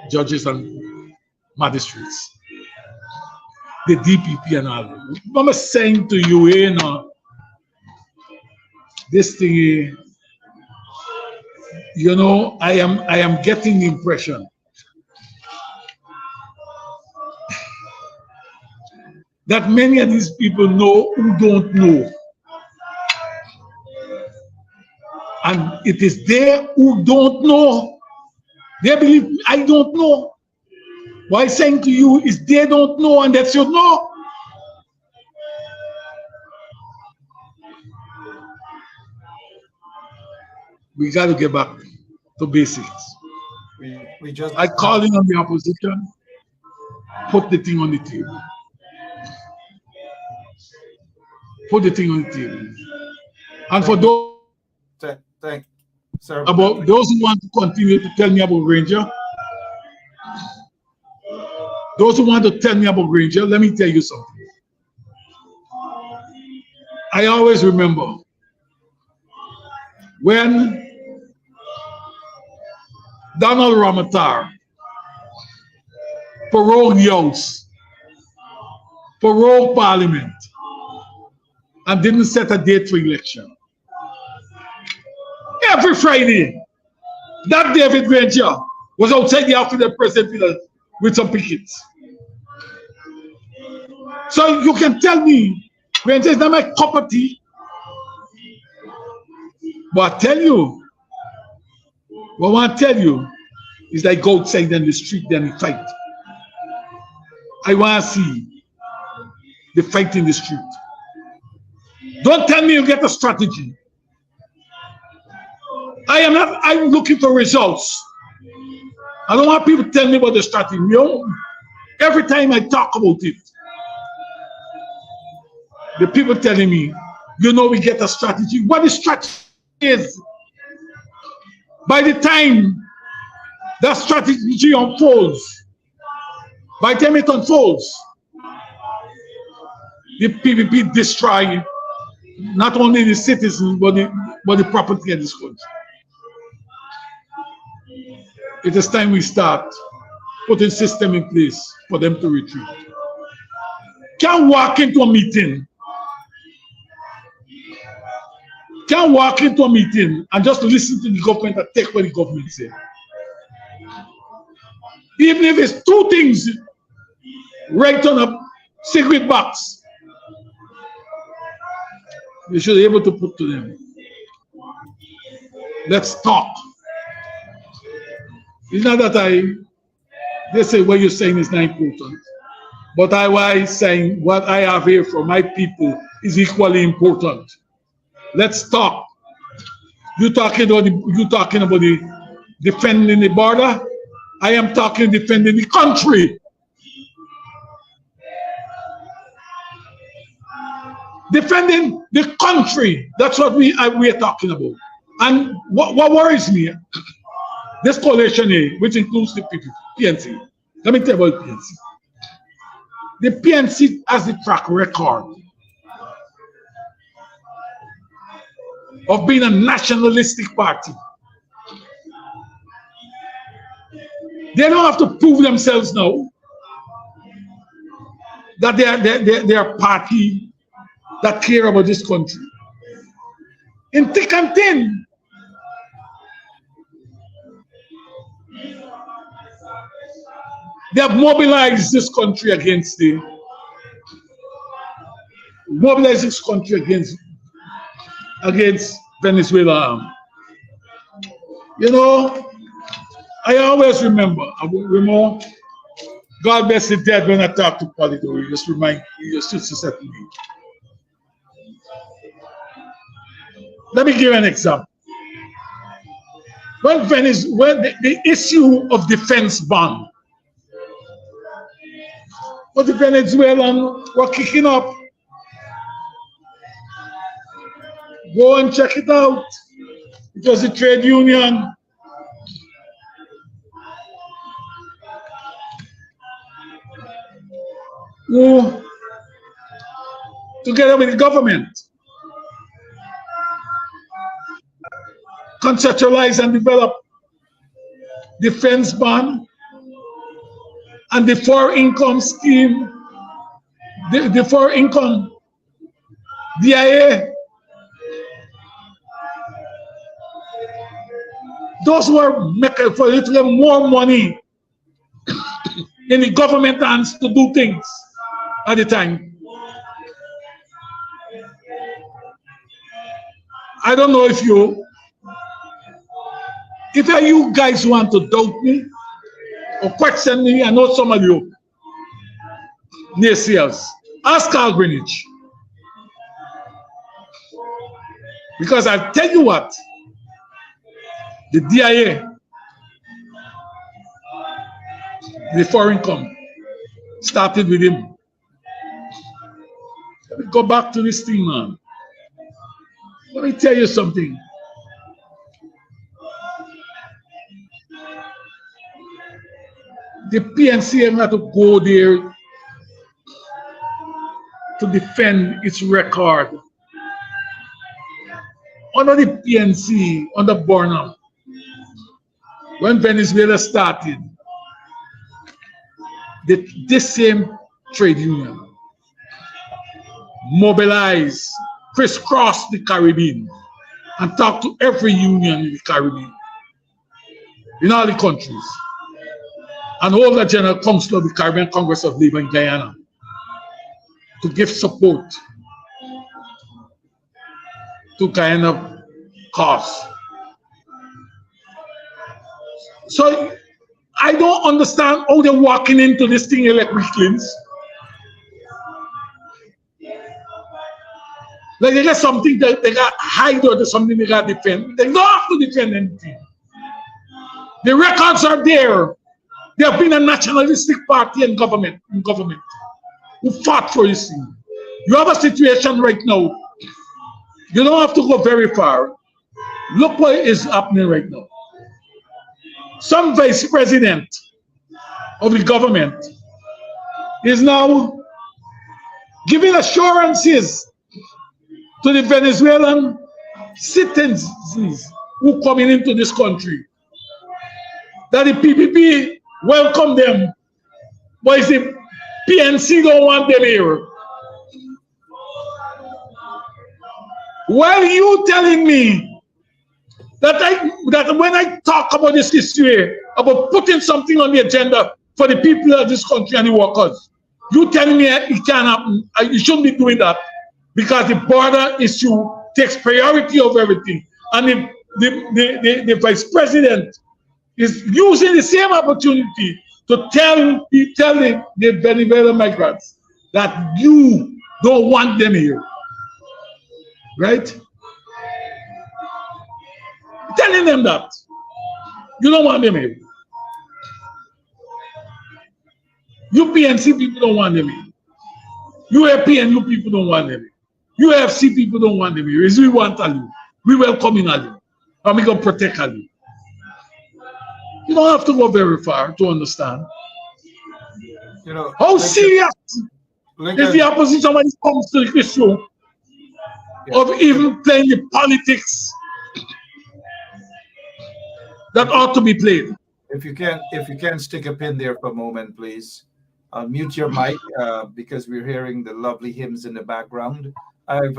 E: judges and magistrates, the DPP and all that. I'm saying to you, you know, this thing, you know, I am getting the impression that many of these people know who don't know. And it is they who don't know. They believe I don't know. What I'm saying to you is they don't know and they should know. We got to get back to basics.
D: We just
E: I call in on the opposition, put the thing on the table. Put the thing on the table. And for those
D: thank sir.
E: About those who want to continue to tell me about Ranger, those who want to tell me about Ranger, let me tell you something. I always remember when Donald Ramatar paroled the House, paroled Parliament, and didn't set a date for election. Every Friday, that David Ranger was outside the office of the president with some pickets. So you can tell me, Ranger is not my cup of tea. But I tell you, what I want to tell you is like go outside in the street and fight. I want to see the fight in the street. Don't tell me you get a strategy. I'm looking for results. I don't want people to tell me about the strategy. You know, every time I talk about it, the people telling me, you know, we get a strategy. What the strategy is, by the time that strategy unfolds, by the time it unfolds, the PPP destroy not only the citizens but the property of this country. It is time we start putting system in place for them to retreat. Can't walk into a meeting. Can't walk into a meeting and just listen to the government and take what the government says. Even if it's two things right on a cigarette box, you should be able to put to them. Let's talk. It's not that they say what you're saying is not important. But I saying what I have here for my people is equally important. Let's talk. You talking about the defending the border. I am talking defending the country. Defending the country. That's what we are talking about. And what worries me, this coalition A, which includes the PNC. Let me tell you about PNC. The PNC has the track record of being a nationalistic party. They don't have to prove themselves now that they are a party that care about this country. In thick and thin, they have mobilized this country against Venezuela. You know, I always remember, God bless the dead when I talk to Polydor, he used to say to me. Let me give you an example. When the issue of defense bond, but the Venezuelans were kicking up. Go and check it out. It was the trade union. Who, together with the government, conceptualize and develop defense bond and the foreign income scheme, the foreign income DIA. Those were making for you to get more money in the government hands to do things at the time. I don't know if you guys want to doubt me or question me. I know some of you naysayers. Ask Carl Greenwich. Because I'll tell you what, the DIA, the foreign income, started with him. Let me go back to this thing, man. Let me tell you something. The PNC had to go there to defend its record. Under the PNC, under Burnham, when Venezuela started, this same trade union mobilized, crisscrossed the Caribbean and talked to every union in the Caribbean, in all the countries, and hold the General Council of the Caribbean Congress of Labour in Guyana to give support to Guyana cause. So I don't understand how they're walking into this thing like weaklings. Like they got something that they got hide or there's something they got defend. They don't have to defend anything. The records are there. They have been a nationalistic party and government who fought for this thing. You have a situation right now. You don't have to go very far. Look what is happening right now. Some vice president of the government is now giving assurances to the Venezuelan citizens who coming into this country that the PPP welcome them, but if the PNC don't want them here. Why are you telling me that when I talk about this issue, about putting something on the agenda for the people of this country and the workers, you telling me it can't happen? You shouldn't be doing that because the border issue takes priority of everything, and the vice president is using the same opportunity to tell the Venezuelan migrants that you don't want them here, right? Telling them that you don't want them here. You PNC people don't want them here. You APNU people don't want them here. You AFC people don't want them here. Is we want you. We welcome in you. And we gonna protect you. You don't have to go very far to understand.
D: You know
E: how serious is the opposition when it comes to the issue of even playing the politics that ought to be played.
D: If you can stick a pin there for a moment, please. Mute your mic because we're hearing the lovely hymns in the background. I've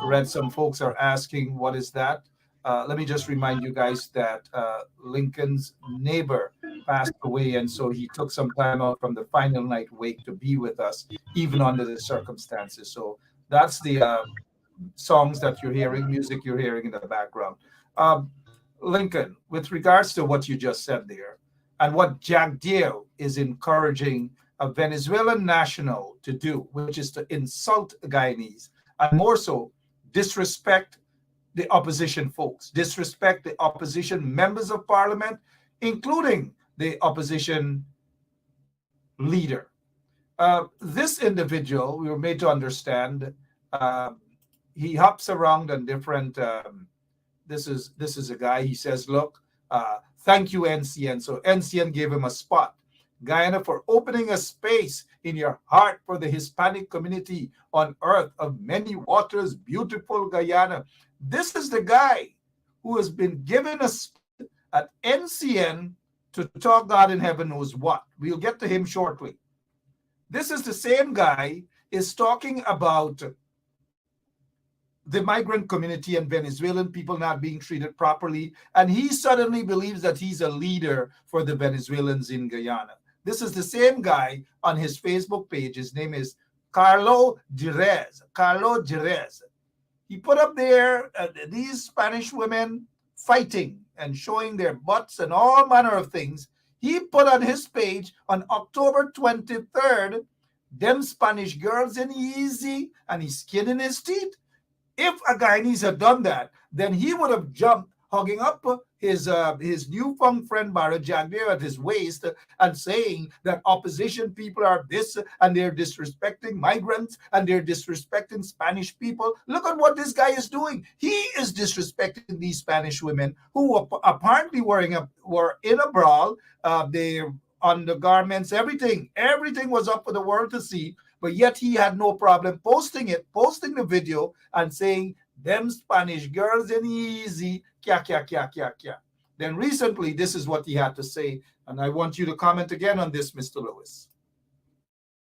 D: read some folks are asking, what is that? Let me just remind you guys that Lincoln's neighbor passed away, and so he took some time out from the final night wake to be with us, even under the circumstances. So that's the songs that you're hearing, music you're hearing in the background. Lincoln, with regards to what you just said there, and what Jack Deal is encouraging a Venezuelan national to do, which is to insult Guyanese, and more so, disrespect the opposition folks, disrespect the opposition members of parliament, including the opposition leader. This individual, we were made to understand, he hops around on different, this is a guy, he says, look, thank you, NCN. So NCN gave him a spot. Guyana, for opening a space in your heart for the Hispanic community on earth of many waters, beautiful Guyana. This is the guy who has been given a spot at NCN to talk God in heaven knows what. We'll get to him shortly. This is the same guy is talking about the migrant community and Venezuelan people not being treated properly, and he suddenly believes that he's a leader for the Venezuelans in Guyana. This is the same guy on his Facebook page. His name is Carlo Jerez. Carlo Jerez. He put up there these Spanish women fighting and showing their butts and all manner of things. He put on his page on October 23rd, them Spanish girls in easy, and he's skinning his teeth. If a Guyanese had done that, then he would have jumped, hugging up his newfound friend Barra Jagdeo at his waist and saying that opposition people are this and they're disrespecting migrants and they're disrespecting Spanish people. Look at what this guy is doing. He is disrespecting these Spanish women who apparently were in a brawl. Their undergarments, everything was up for the world to see. But yet he had no problem posting the video and saying, them Spanish girls in easy, kya, kya, kya, kya, kya. Then recently, this is what he had to say. And I want you to comment again on this, Mr. Lewis.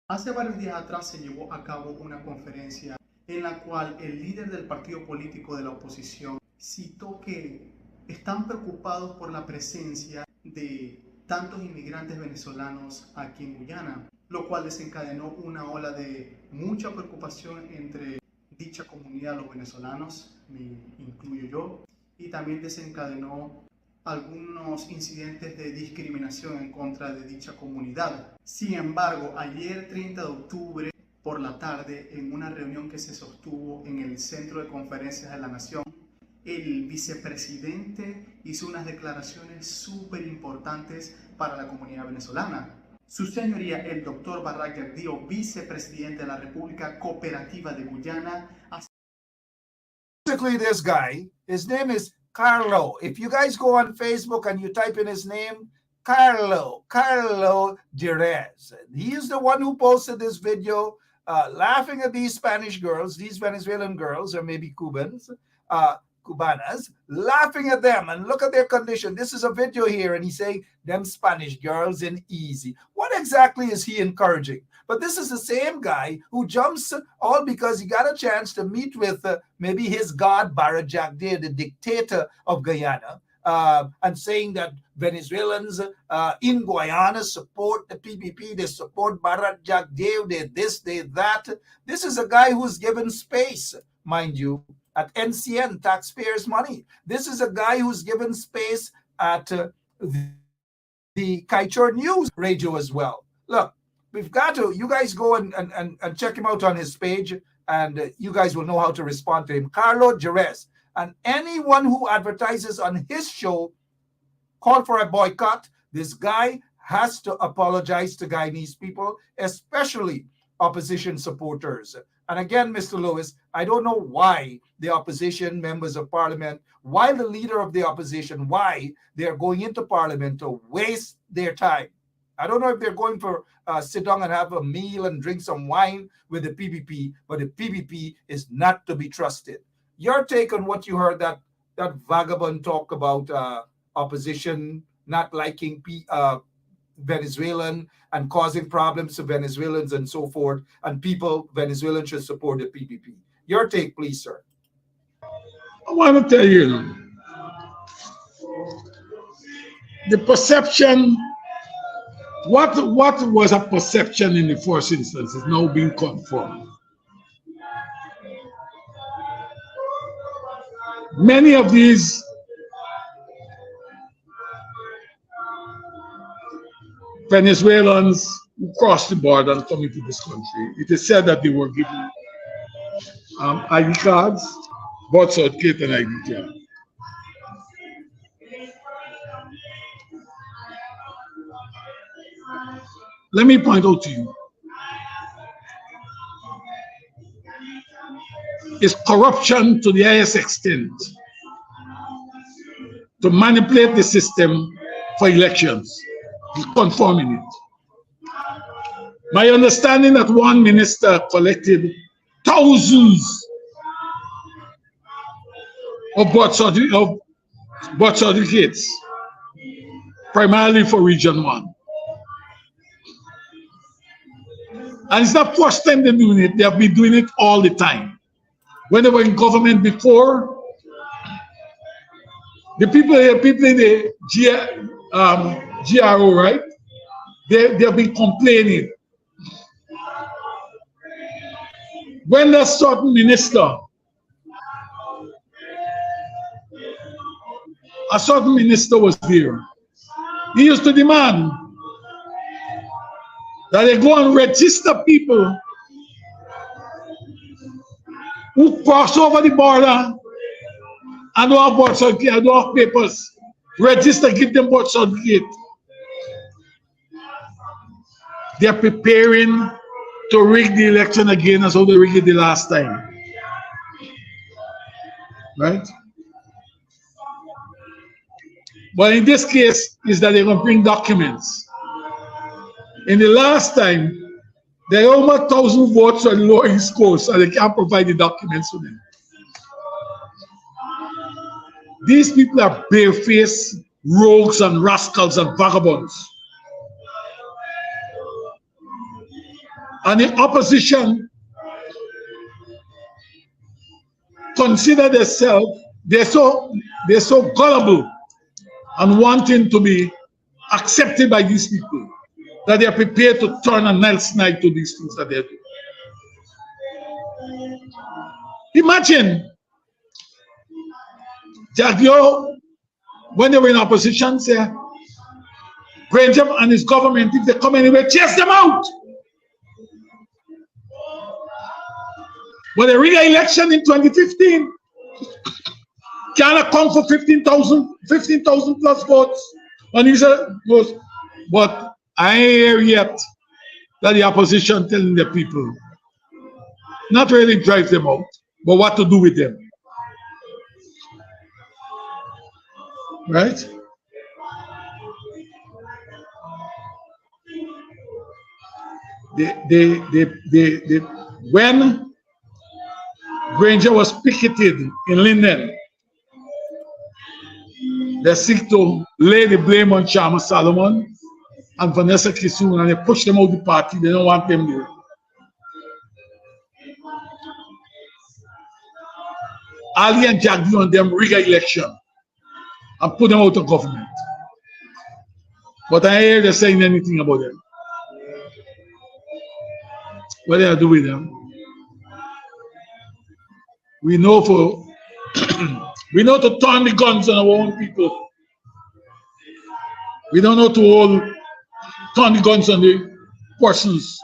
F: Hace varios días atrás se llevó a cabo una conferencia en la cual el líder del partido político de la oposición citó que están preocupados por la presencia de tantos inmigrantes venezolanos aquí en Guyana, lo cual desencadenó una ola de mucha preocupación entre dicha comunidad, los venezolanos, me incluyo yo, y también desencadenó algunos incidentes de discriminación en contra de dicha comunidad. Sin embargo, ayer 30 de octubre por la tarde, en una reunión que se sostuvo en el Centro de Conferencias de la Nación, el vicepresidente hizo unas declaraciones súper importantes para la comunidad venezolana. Su señoría, el doctor Barra Jagdeo, vicepresidente de la República Cooperativa de Guyana.
D: Basically, this guy, his name is Carlo. If you guys go on Facebook and you type in his name, Carlo Jerez. He is the one who posted this video laughing at these Spanish girls, these Venezuelan girls, or maybe Cubans, Cubanas, laughing at them, and look at their condition. This is a video here, and he's saying, them Spanish girls in easy. What exactly is he encouraging? But this is the same guy who jumps all because he got a chance to meet with maybe his god, Barra Jack Day, the dictator of Guyana, and saying that Venezuelans in Guyana support the PPP, they support Barra Jack Day, they this, they that. This is a guy who's given space, mind you, at NCN, taxpayers' money. This is a guy who's given space at the Kaichor News radio as well. Look, we've got to, you guys go and check him out on his page, and you guys will know how to respond to him. Carlo Jerez. And anyone who advertises on his show, call for a boycott. This guy has to apologize to Guyanese people, especially opposition supporters. And again, Mr. Lewis, I don't know why the opposition members of parliament, why the leader of the opposition, why they're going into parliament to waste their time. I don't know if they're going for sit down and have a meal and drink some wine with the PPP, but the PPP is not to be trusted. Your take on what you heard that vagabond talk about opposition not liking Venezuelan and causing problems to Venezuelans and so forth, and Venezuelans should support the PPP. Your take, please, sir.
E: I want to tell you, the perception, what was a perception in the first instance is now being confirmed. Many of these Venezuelans who crossed the border and come into this country, it is said that they were given ID cards, birth certificate, and ID card. Let me point out to you, it's corruption to the highest extent to manipulate the system for elections, conforming it. My understanding that one minister collected thousands of birth certificates, primarily for Region 1. And it's not first time they're doing it, they have been doing it all the time. When they were in government before, the people in the GRO, right? They have been complaining. When a certain minister was there, he used to demand that they go and register people who cross over the border and don't have birth certificate, don't have papers. Register, give them birth certificate. They are preparing to rig the election again as how they rigged it the last time. Right? But in this case, is that they're going to bring documents. In the last time, there are over 1,000 votes on the Lower East Coast, and they can't provide the documents to them. These people are barefaced rogues and rascals and vagabonds. And the opposition consider themselves, they're so gullible and wanting to be accepted by these people that they are prepared to turn a nice night to these things that they're doing. Imagine Jagyo, when they were in opposition, say, Granger and his government, if they come anywhere, chase them out. When they rig an election in 2015, Canada come for 15,000 plus votes. And he said, but I ain't hear yet that the opposition telling the people not really drive them out, but what to do with them. Right? When Granger was picketed in Linden, they seek to lay the blame on Chama Solomon and Vanessa Kisoon, and they push them out the party. They don't want them there. Ali and Jagdi on them rig an election and put them out of government. But I hear they're saying anything about them. What do I do with them? We know for we know to turn the guns on our own people. We don't know to turn the guns on the persons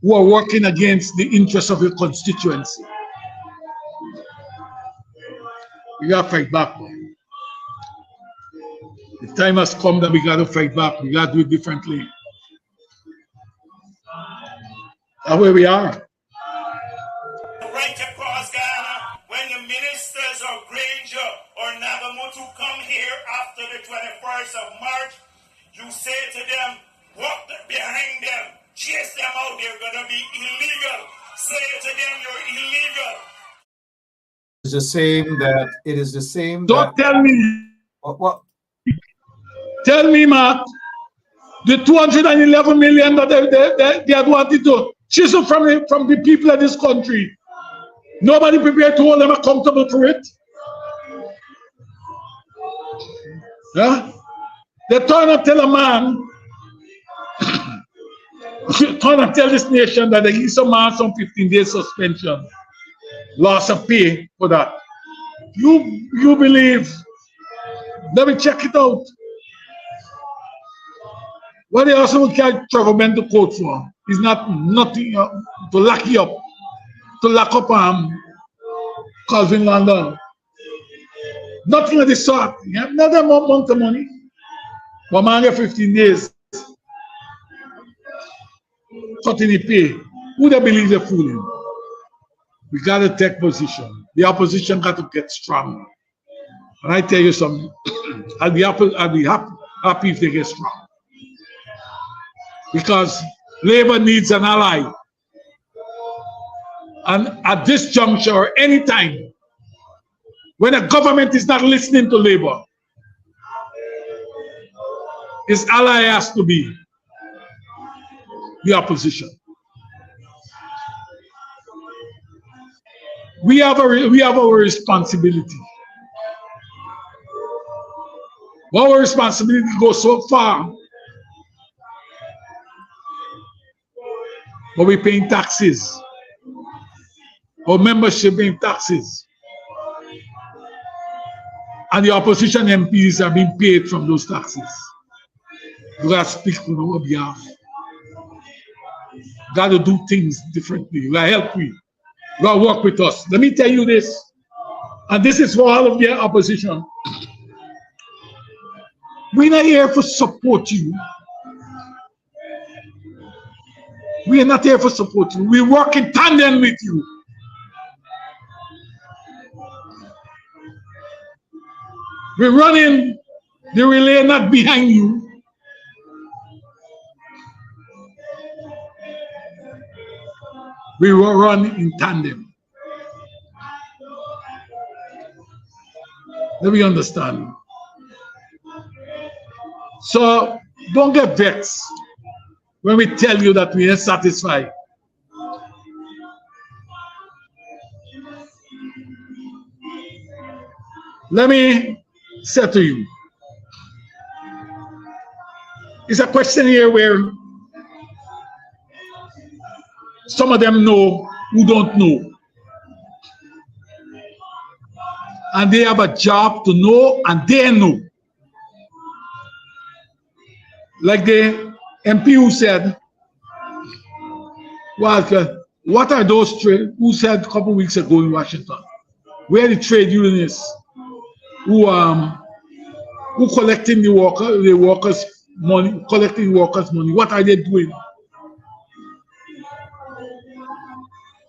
E: who are working against the interests of your constituency. We gotta fight back. The time has come that we gotta fight back. We gotta do it differently. That's where we are.
G: Right across Ghana, when the ministers of Granger or Nagamutu come here after the 21st of March, you say to them, walk behind them, chase them out, they're gonna be illegal. Say to them, you're illegal.
D: It's the same that it is the same.
E: Don't tell me.
D: What?
E: Tell me, Mark, the 211 million that they had wanted to chisel from the people of this country. Nobody prepared to hold them accountable for it. Yeah? They turn and tell a man, turn and tell this nation that they give some man some 15 days suspension, loss of pay for that. You believe? Let me check it out. What they also carry government to court for is nothing to lock you up, to lock up Calvin London. Nothing of the sort. Yeah? Not that amount of money. But man get 15 days. Cutting the pay. Who they believe they're fooling? We gotta take position. The opposition got to get strong. And I tell you something, I'll be happy if they get strong. Because Labour needs an ally. And at this juncture, or any time, when a government is not listening to Labour, its ally has to be the opposition. We have our responsibility. Our responsibility goes so far. But we're paying taxes. Our membership paying taxes. And the opposition MPs are being paid from those taxes. We gotta speak on our behalf. Gotta do things differently. We gotta help you. You gotta work with us. Let me tell you this, and this is for all of the opposition. We're not here to support you. We are not here to support you. We work in tandem with you. We're running the relay, not behind you. We will run in tandem. Let me understand. So don't get vexed when we tell you that we are satisfied. Let me say to you, it's a question here where some of them know who don't know. And they have a job to know, and they know. Like the MP who said, well, what are those trade, who said a couple of weeks ago in Washington, where the trade unionists who collecting the workers' money, what are they doing?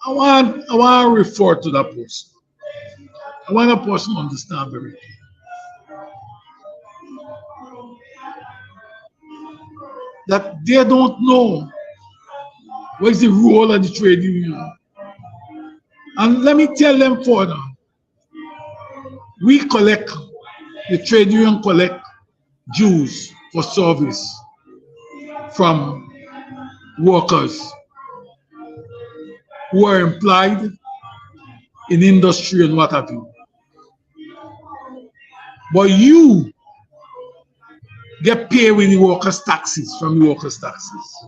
E: I want to refer to that person. I want a person to understand very well. That they don't know What is the role of the trade union? And let me tell them further. We collect, the trade union collect dues for service from workers who are employed in industry and what have you. But you get paid with the workers' taxes, from the workers' taxes.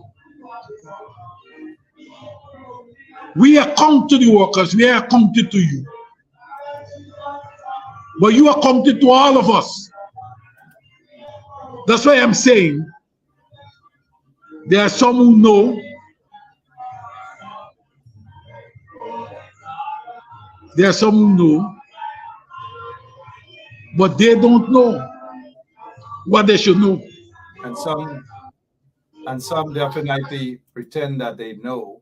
E: We account to the workers, we are accounted to you. But you are accounted to all of us. That's why I'm saying there are some who know, there are some who know, but they don't know what they should know.
D: And some definitely pretend that they know,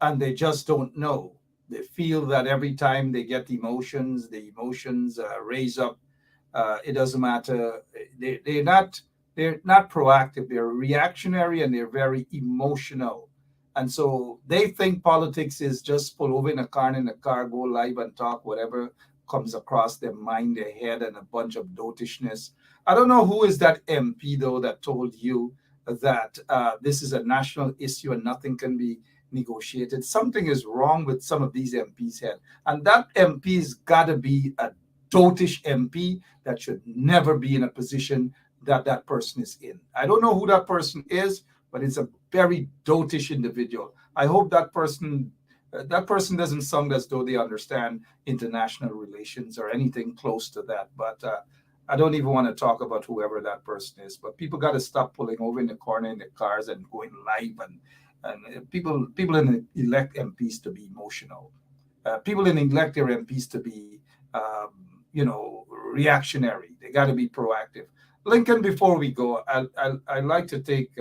D: and they just don't know. They feel that every time they get the emotions raise up. It doesn't matter. They're not proactive. They're reactionary and they're very emotional. And so they think politics is just pull over in a car and in a car, go live and talk whatever comes across their mind, their head, and a bunch of dotishness. I don't know who is that MP though that told you that this is a national issue and nothing can be negotiated. Something is wrong with some of these MPs' head, and that MP's got to be a dotish MP that should never be in a position that that person is in. I don't know who that person is, but it's a very dotish individual. I hope that person doesn't sound as though they understand international relations or anything close to that. But I don't even want to talk about whoever that person is. But people got to stop pulling over in the corner in the cars and going live, and people elect MPs to be emotional. People elect their MPs to be reactionary. They got to be proactive. Lincoln, before we go, I'd like to take,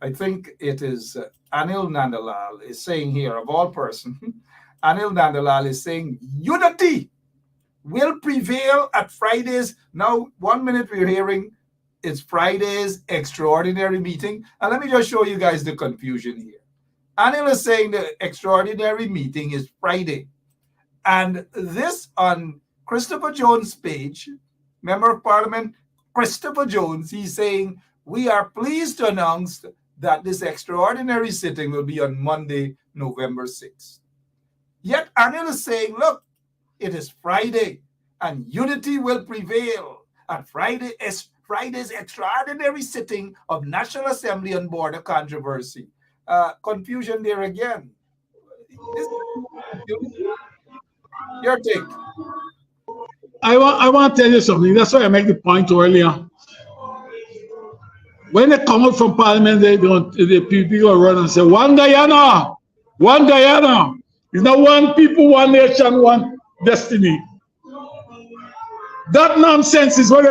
D: I think it is Anil Nandalal is saying here, of all person, Anil Nandalal is saying unity will prevail at Fridays. Now, 1 minute we're hearing it's Friday's extraordinary meeting. And let me just show you guys the confusion here. Anil is saying the extraordinary meeting is Friday. And this on Christopher Jones' page, Member of Parliament Christopher Jones, he's saying, we are pleased to announce that this extraordinary sitting will be on Monday, November 6th. Yet Anil is saying, look, it is Friday and unity will prevail at Friday's extraordinary sitting of National Assembly on border controversy. Confusion there again. Your take.
E: I want to tell you something. That's why I make the point earlier. When they come out from Parliament, the people run and say, one Guyana, one Guyana. It's not one people, one nation, one destiny. That nonsense is what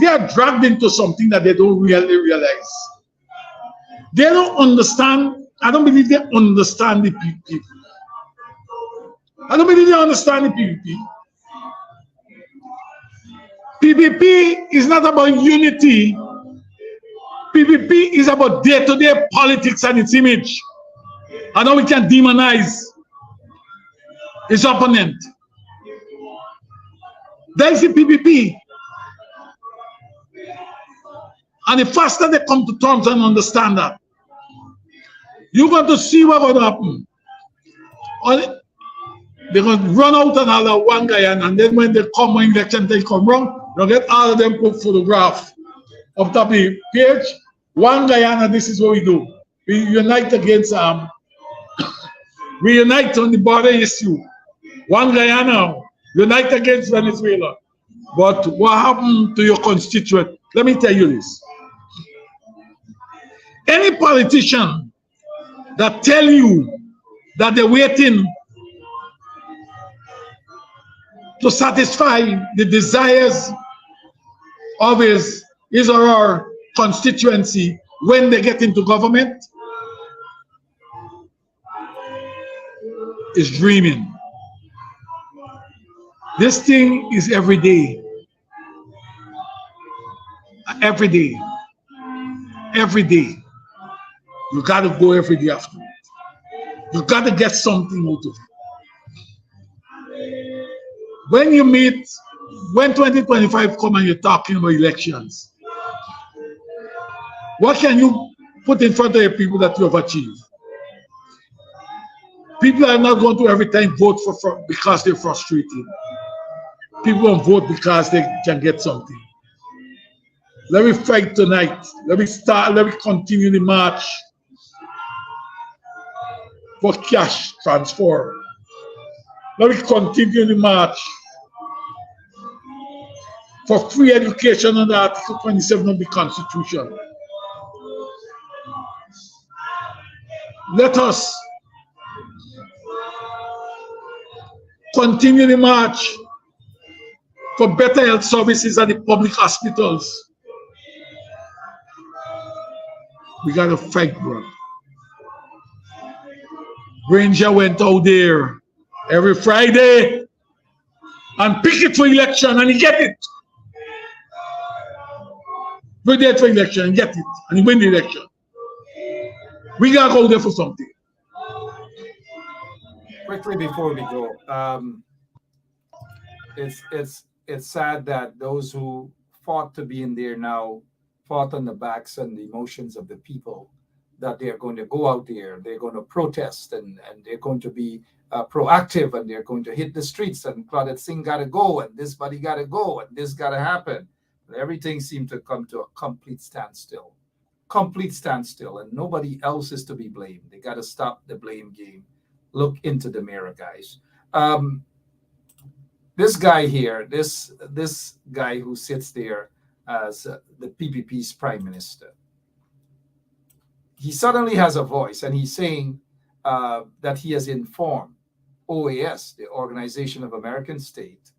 E: they are dragged into something that they don't really realize. They don't understand. I don't believe they understand the people. I don't believe they understand the PPP. PPP is not about unity. PPP is about day-to-day politics and its image. I know we can demonize its opponent. That is the PPP. And the faster they come to terms and understand that, you're going to see what's going to happen. They're going to run out another one guy, and then when they come on election, they come wrong, they'll get all of them put photograph up top of the page. One Guyana, this is what we do. We unite against, we unite on the border issue. One Guyana, unite against Venezuela. But what happened to your constituent? Let me tell you this. Any politician that tell you that they're waiting to satisfy the desires of his or her constituency when they get into government is dreaming. This thing is every day. Every day. Every day. You got to go every day after it. You got to get something out of it. When you meet, when 2025 come and you're talking about elections, what can you put in front of the people that you have achieved? People are not going to every time vote for because they're frustrated. People don't vote because they can get something. Let me fight tonight. Let me continue the march for cash transfer. Let me continue the march for free education under Article 27 of the Constitution. Let us continue the march for better health services at the public hospitals. We gotta fight, bro. Ranger went out there every Friday and pick it for election, and he get it. Go there for election and get it, and he win the election. We gotta go there for something.
D: Quickly before we go, it's sad that those who fought to be in there now fought on the backs and the emotions of the people, that they're going to go out there, they're going to protest, and they're going to be proactive, and they're going to hit the streets, and Claudette Singh got to go, and this body got to go, and this got to happen. And everything seemed to come to a complete standstill, and nobody else is to be blamed. They got to stop the blame game. Look into the mirror, guys. This guy here, this guy who sits there as the PPP's prime minister, he suddenly has a voice, and he's saying that he has informed OAS, the Organization of American States,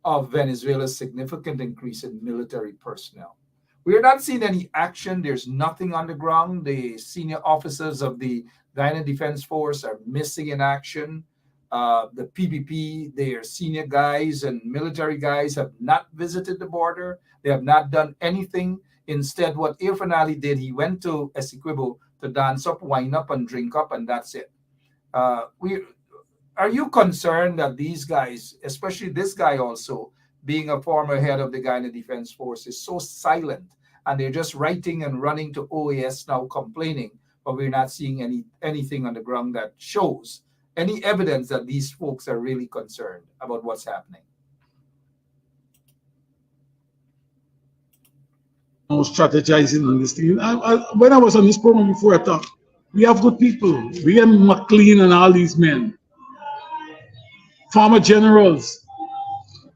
D: of Venezuela's significant increase in military personnel. We are not seeing any action. There's nothing on the ground. The senior officers of the Guyana Defense Force are missing in action. The PPP, their senior guys and military guys have not visited the border. They have not done anything. Instead, what Irfan did, he went to Essequibo to dance up, wine up, and drink up, and that's it. Are you concerned that these guys, especially this guy also, being a former head of the Guyana Defense Force, is so silent, and they're just writing and running to OAS now complaining, but we're not seeing anything on the ground that shows any evidence that these folks are really concerned about what's happening?
E: No strategizing on this thing. When I was on this program before, I thought, we have good people. We have McLean and all these men. Former generals.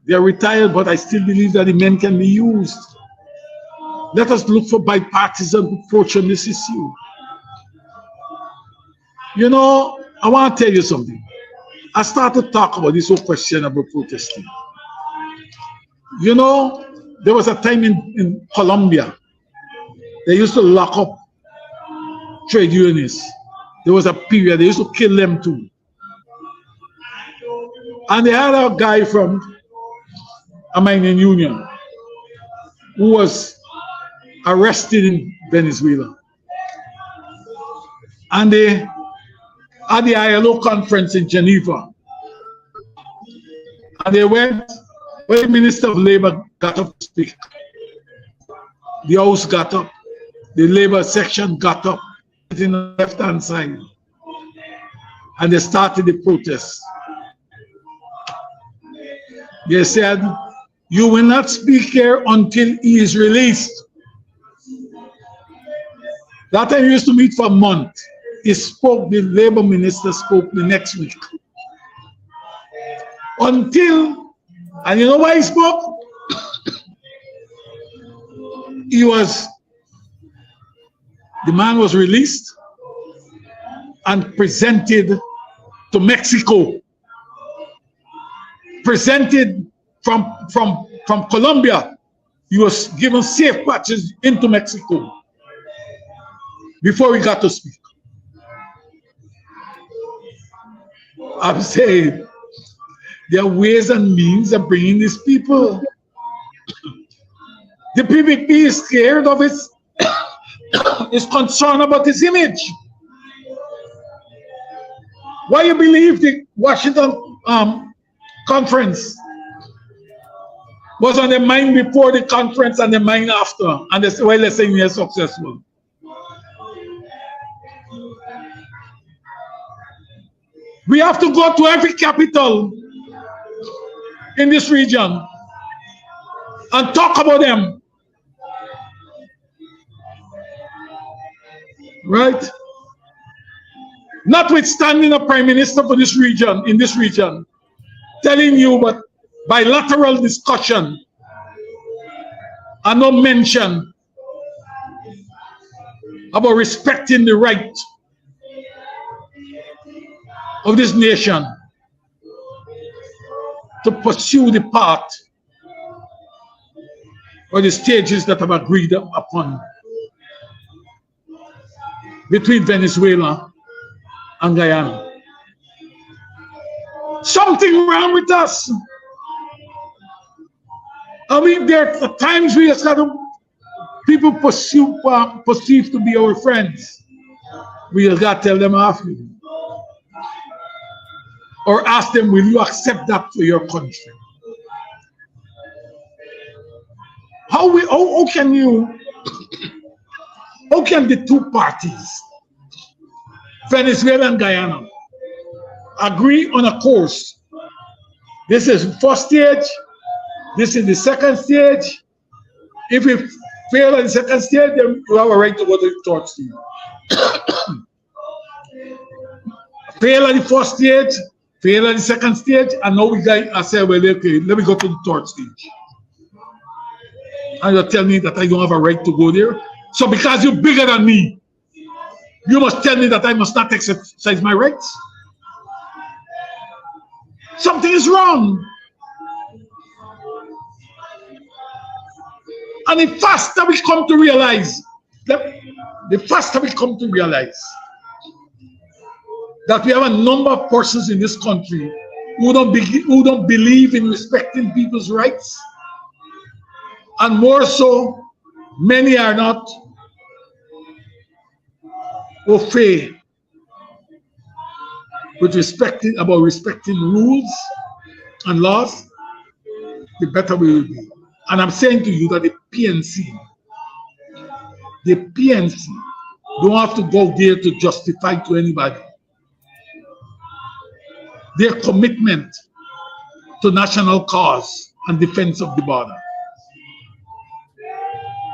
E: They're retired, but I still believe that the men can be used. Let us look for bipartisan approach on this issue. You know, I want to tell you something. I started to talk about this whole question about protesting. You know, there was a time in Colombia, they used to lock up trade unionists. There was a period, they used to kill them too. And they had a guy from a mining union who was arrested in Venezuela. And they at the ILO conference in Geneva. And they went, when the Minister of Labor got up to speak, the House got up, the Labor section got up, in the left-hand side, and they started the protest. They said, you will not speak here until he is released. That time we used to meet for a month. He spoke, the labor minister spoke the next week. Until, and you know why he spoke? The man was released and presented to Mexico. Presented from Colombia. He was given safe patches into Mexico before he got to speak. I'm saying there are ways and means of bringing these people. The PPP is scared of its is concerned about his image. Why you believe the Washington conference was on the mind before the conference and the mind after, and that's why they're saying they're successful. We have to go to every capital in this region and talk about them. Right? Notwithstanding a prime minister for this region, in this region, telling you about bilateral discussion and no mention about respecting the right of this nation to pursue the path or the stages that have agreed upon between Venezuela and Guyana. Something wrong with us. I mean, there are times we have people perceive to be our friends. We have got to tell them off. Or ask them, will you accept that for your country? How can the two parties, Venezuela and Guyana, agree on a course? This is the first stage, this is the second stage. If we fail at the second stage, then we have a right to go to the third stage. Fail at the first stage, fail at the second stage, and now we say, well, okay, let me go to the third stage. And you're telling me that I don't have a right to go there? So because you're bigger than me, you must tell me that I must not exercise my rights? Something is wrong. And the faster we come to realize, that we have a number of persons in this country who don't believe in respecting people's rights, and more so, many are not au fait with respecting rules and laws, the better we will be. And I'm saying to you that the PNC don't have to go there to justify to anybody their commitment to national cause and defense of the border.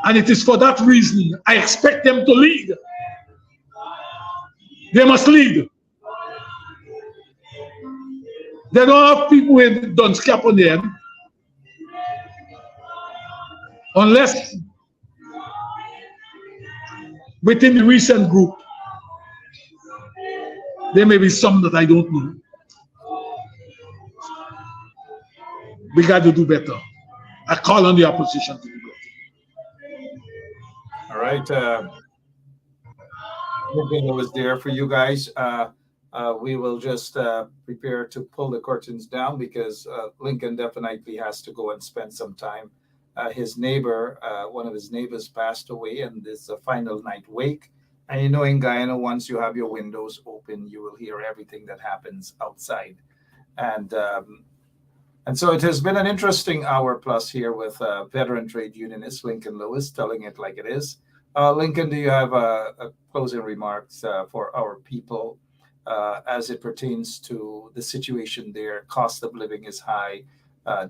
E: And it is for that reason I expect them to lead. They must lead. They don't have people with dunce cap on them unless within the recent group there may be some that I don't know. We got to do better. I call on the opposition to do better.
D: All right. Hoping it was there for you guys. We will just prepare to pull the curtains down because Lincoln definitely has to go and spend some time. His neighbor, one of his neighbors passed away, and this is a final night wake. And you know, in Guyana, once you have your windows open, you will hear everything that happens outside. And so it has been an interesting hour plus here with veteran trade unionist Lincoln Lewis, telling it like it is. Lincoln, do you have a closing remarks for our people as it pertains to the situation there? Cost of living is high,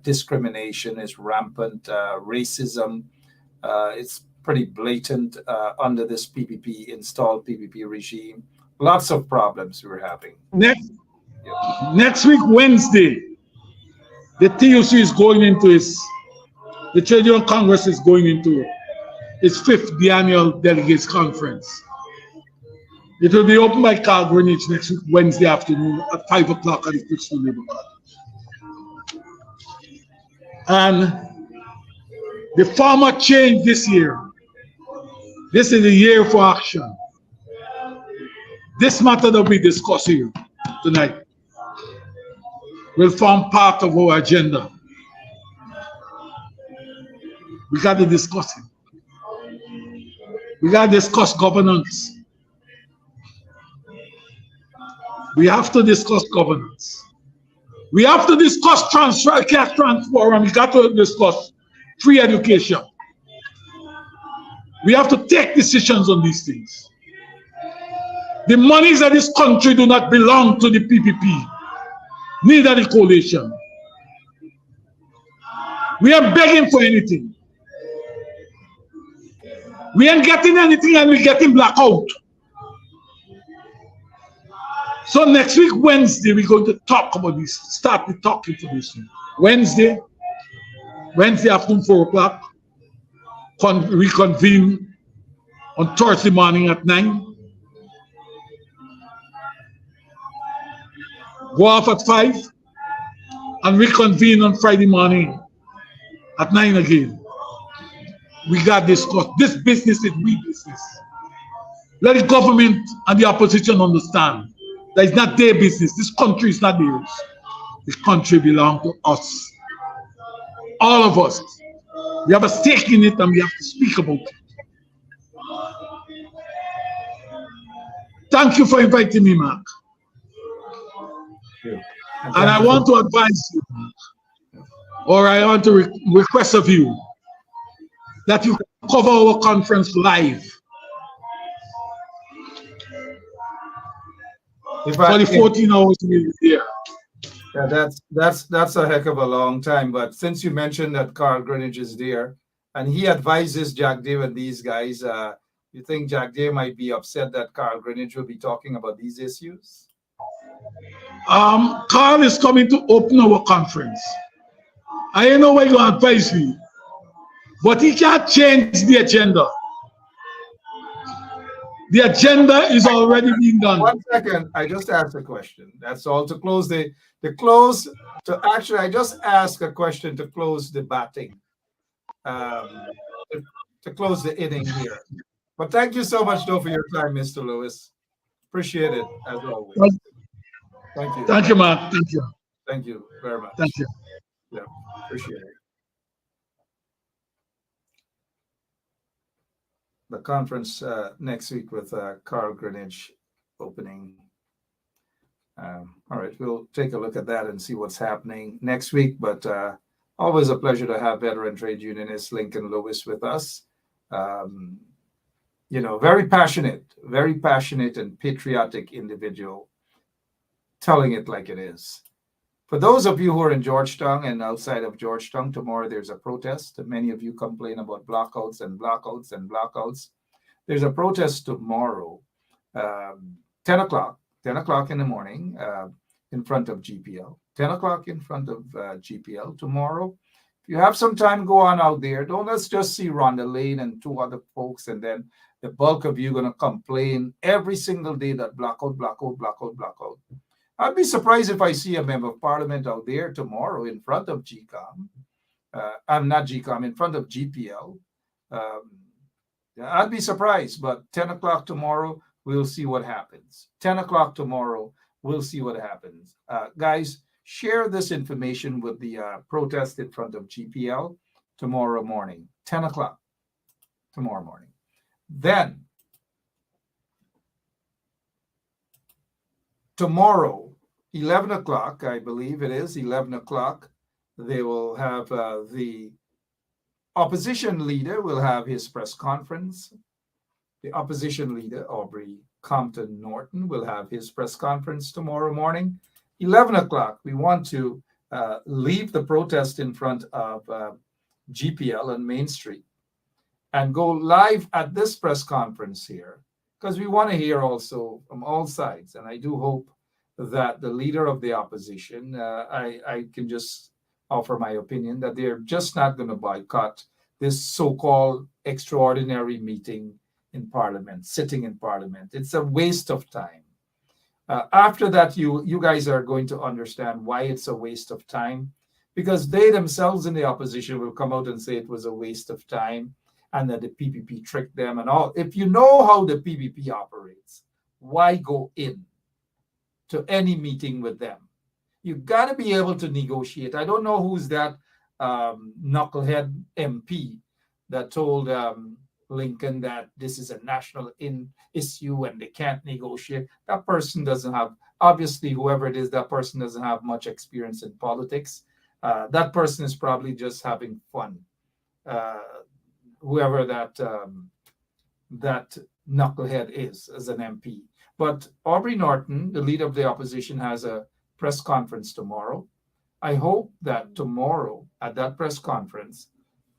D: discrimination is rampant, racism, it's pretty blatant under this installed PPP regime. Lots of problems we're having.
E: Next week, Wednesday, the TUC is going into the Trade Union Congress is going into its 5th biennial delegates conference. It will be opened by Carl Greenwich next week, Wednesday afternoon at 5 o'clock at the Brixton Labour College. And the format changed this year. This is the year for action. This matter that we discuss here tonight will form part of our agenda. We got to discuss it. We got to discuss governance. We have to discuss governance. We have to discuss cash transfer, and we got to discuss free education. We have to take decisions on these things. The monies of this country do not belong to the PPP, neither the coalition. We are begging for anything. We ain't getting anything and we're getting blackout. So next week, Wednesday, we're going to talk about this, start the talking for this thing. Wednesday afternoon, 4 o'clock, reconvene on Thursday morning at 9. Go off at 5 and reconvene on Friday morning at 9 again. We got this business is we business. Let the government and the opposition understand that it's not their business. This country is not theirs. This country belongs to us. All of us. We have a stake in it and we have to speak about it. Thank you for inviting me, Mark. And I want to advise you, or I want to request of you, that you cover our conference live. For the 14 hours we'll be there.
D: Yeah, that's a heck of a long time. But since you mentioned that Carl Greenidge is there, and he advises Jack Day and these guys, you think Jack Day might be upset that Carl Greenidge will be talking about these issues?
E: Carl is coming to open our conference. I don't know why you advise me, but he can't change the agenda. The agenda is already being done.
D: 1 second, I just asked a question. That's all. To close I just asked a question to close the batting, to close the inning here. But thank you so much, though, for your time, Mr. Lewis. Appreciate it, as always. Thank you.
E: Thank you, man. Thank you.
D: Thank you very much.
E: Thank you.
D: Yeah, appreciate it. The conference next week with Carl Greenidge opening. All right, we'll take a look at that and see what's happening next week. But always a pleasure to have veteran trade unionist Lincoln Lewis with us. Very passionate and patriotic individual, telling it like it is. For those of you who are in Georgetown and outside of Georgetown, tomorrow there's a protest. Many of you complain about blackouts and blackouts and blackouts. There's a protest tomorrow, 10 o'clock in the morning in front of GPL. 10 o'clock in front of GPL tomorrow. If you have some time, go on out there. Don't let's just see Rhonda Lane and 2 other folks, and then the bulk of you going to complain every single day that blackout. I'd be surprised if I see a member of parliament out there tomorrow in front of GCOM. I'm not GCOM, in front of GPL. I'd be surprised, but 10 o'clock tomorrow, we'll see what happens. 10 o'clock tomorrow, we'll see what happens. Guys, share this information with the protest in front of GPL tomorrow morning, 10 o'clock tomorrow morning. Then, tomorrow, 11 o'clock, I believe it is, 11 o'clock, they will have the opposition leader will have his press conference. The opposition leader, Aubrey Compton Norton, will have his press conference tomorrow morning. 11 o'clock, we want to leave the protest in front of GPL on Main Street and go live at this press conference here, because we want to hear also from all sides. And I do hope that the leader of the opposition, I can just offer my opinion that they're just not going to boycott this so-called extraordinary meeting in Parliament, sitting in Parliament. It's a waste of time. After that, you guys are going to understand why it's a waste of time, because they themselves in the opposition will come out and say it was a waste of time and that the PPP tricked them and all. If you know how the PPP operates, why go in to any meeting with them? You've got to be able to negotiate. I don't know who's that knucklehead MP that told Lincoln that this is a national issue and they can't negotiate. That person doesn't have, obviously, whoever it is, that person doesn't have much experience in politics. That person is probably just having fun. Whoever that knucklehead is as an MP. But Aubrey Norton, the leader of the opposition, has a press conference tomorrow. I hope that tomorrow at that press conference,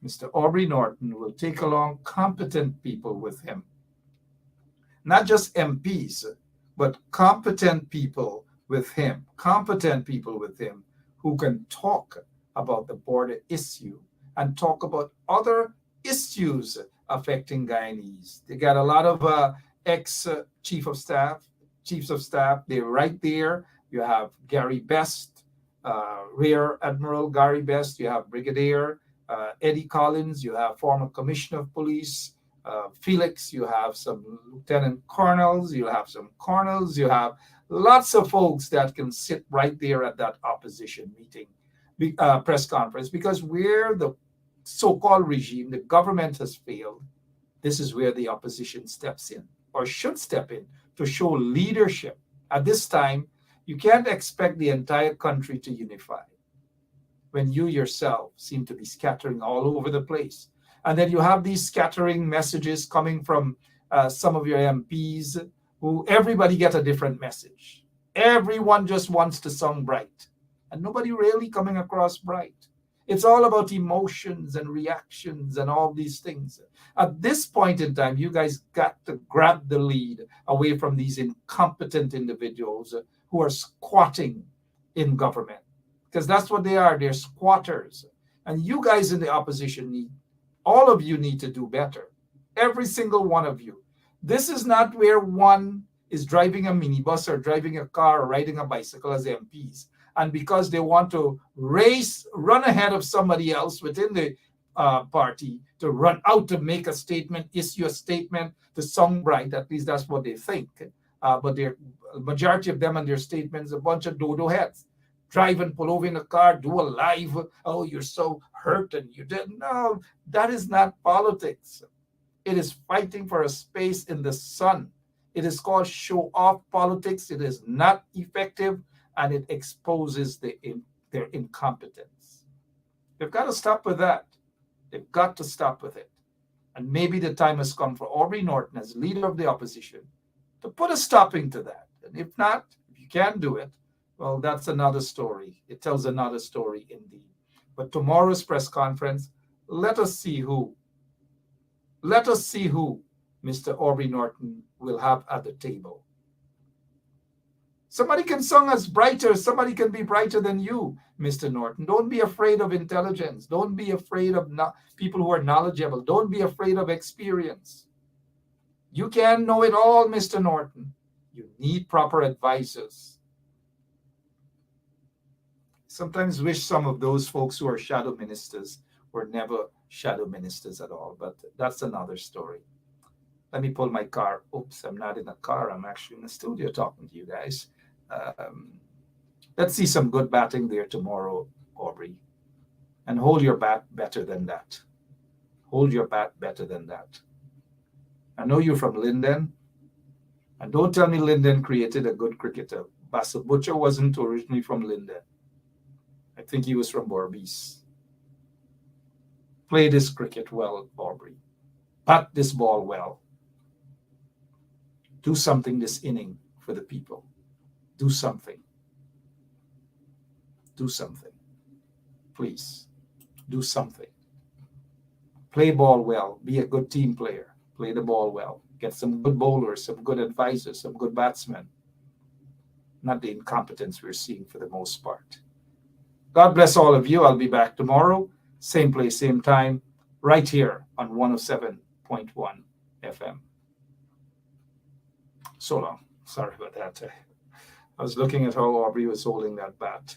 D: Mr. Aubrey Norton will take along competent people with him. Not just MPs, but competent people with him who can talk about the border issue and talk about other issues affecting Guyanese. They got a lot of ex-chiefs of staff. They're right there. You have Gary Best, Rear Admiral Gary Best. You have Brigadier Eddie Collins. You have former Commissioner of Police Felix. You have some Lieutenant Colonels. You have some Colonels. You have lots of folks that can sit right there at that opposition meeting, press conference, because where the so-called regime, the government has failed, this is where the opposition steps in, or should step in, to show leadership. At this time, you can't expect the entire country to unify when you yourself seem to be scattering all over the place. And then you have these scattering messages coming from some of your MPs, who everybody get a different message. Everyone just wants to sound bright, and nobody really coming across bright. It's all about emotions and reactions and all these things. At this point in time, you guys got to grab the lead away from these incompetent individuals who are squatting in government, because that's what they are. They're squatters. And you guys in the opposition all of you need to do better. Every single one of you. This is not where one is driving a minibus or driving a car or riding a bicycle as MPs. And because they want to run ahead of somebody else within the party, to run out to make a statement, issue a statement, to sound bright, at least that's what they think. But the majority of them and their statements, a bunch of dodo heads. Drive and pull over in a car, do a live, oh, you're so hurt and you didn't. No, that is not politics. It is fighting for a space in the sun. It is called show-off politics. It is not effective, and it exposes their incompetence. They've got to stop with that. They've got to stop with it. And maybe the time has come for Aubrey Norton, as leader of the opposition, to put a stopping to that. And if not, if you can't do it, well, that's another story. It tells another story indeed. But tomorrow's press conference, let us see who Mr. Aubrey Norton will have at the table. Somebody can sing as brighter. Somebody can be brighter than you, Mr. Norton. Don't be afraid of intelligence. Don't be afraid of people who are knowledgeable. Don't be afraid of experience. You can't know it all, Mr. Norton. You need proper advisors. Sometimes wish some of those folks who are shadow ministers were never shadow ministers at all, but that's another story. Let me pull my car. Oops, I'm not in a car. I'm actually in the studio talking to you guys. Let's see some good batting there tomorrow, Aubrey. And hold your bat better than that. Hold your bat better than that. I know you're from Linden. And don't tell me Linden created a good cricketer. Basil Butcher wasn't originally from Linden. I think he was from Borbice. Play this cricket well, Aubrey. Bat this ball well. Do something this inning for the people. Do something. Do something. Please, do something. Play ball well. Be a good team player. Play the ball well. Get some good bowlers, some good advisors, some good batsmen. Not the incompetence we're seeing for the most part. God bless all of you. I'll be back tomorrow. Same place, same time, right here on 107.1 FM. So long. Sorry about that. I was looking at how Aubrey was holding that bat.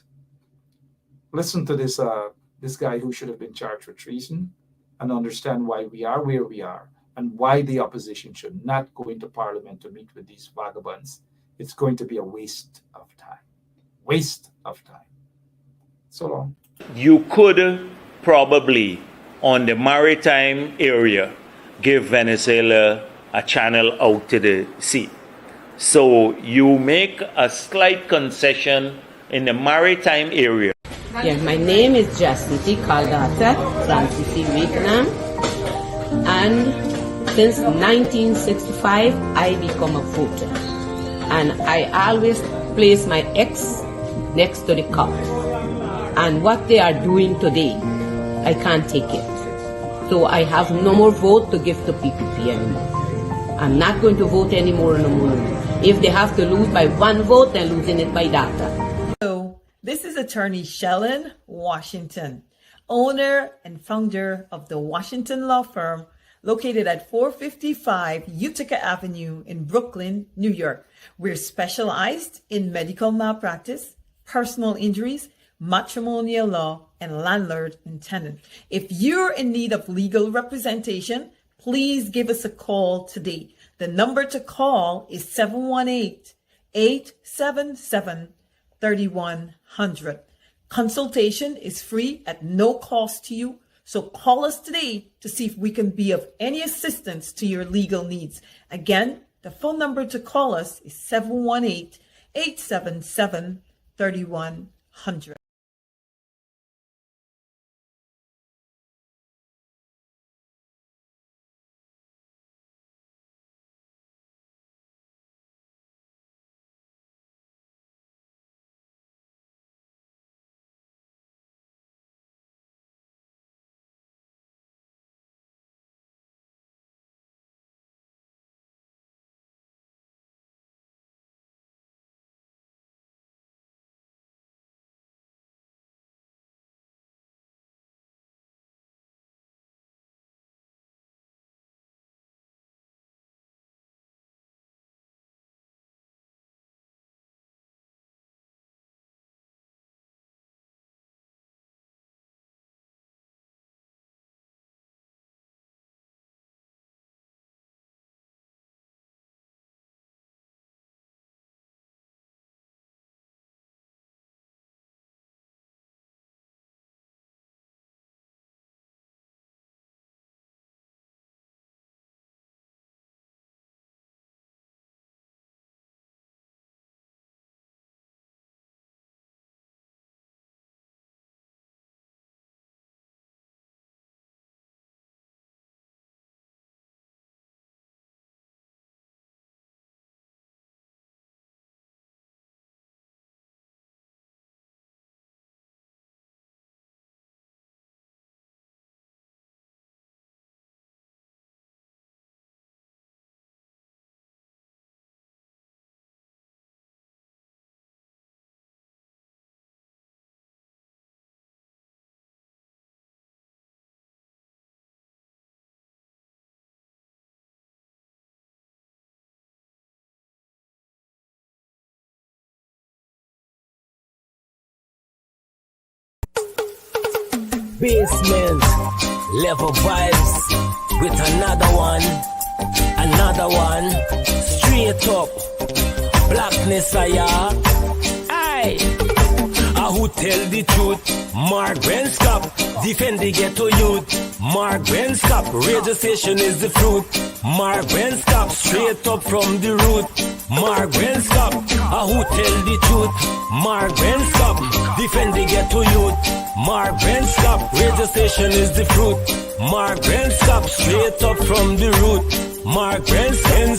D: Listen to this guy who should have been charged with treason, and understand why we are where we are, and why the opposition should not go into Parliament to meet with these vagabonds. It's going to be a waste of time. Waste of time. So long.
H: You could probably, on the maritime area, give Venezuela a channel out to the sea. So you make a slight concession in the maritime area.
I: Yes, my name is Justity Caldata Francis Vietnam, and since 1965 I become a voter, and I always place my X next to the cup, and what they are doing today, I can't take it. So I have no more vote to give to PPP anymore. I'm not going to vote anymore on the moon. If they have to lose by one vote, they're losing it by data.
A: Hello, this is attorney Shellen Washington, owner and founder of the Washington Law Firm, located at 455 Utica Avenue in Brooklyn, New York. We're specialized in medical malpractice, personal injuries, matrimonial law, and landlord and tenant. If you're in need of legal representation, please give us a call today. The number to call is 718-877-3100. Consultation is free at no cost to you. So call us today to see if we can be of any assistance to your legal needs. Again, the phone number to call us is 718-877-3100.
B: Basement level vibes with another one, straight up blackness. Aye, who tell the truth? Mark Benskop, defend the ghetto youth. Mark Benskop, radio station is the fruit. Mark Benskop, straight up from the root. Mark Benskop, who tell the truth? Mark Benskop, defend the ghetto youth. Mark Benskop, radio station is the fruit. Mark Benskop, straight up from the root. Mark Benskop.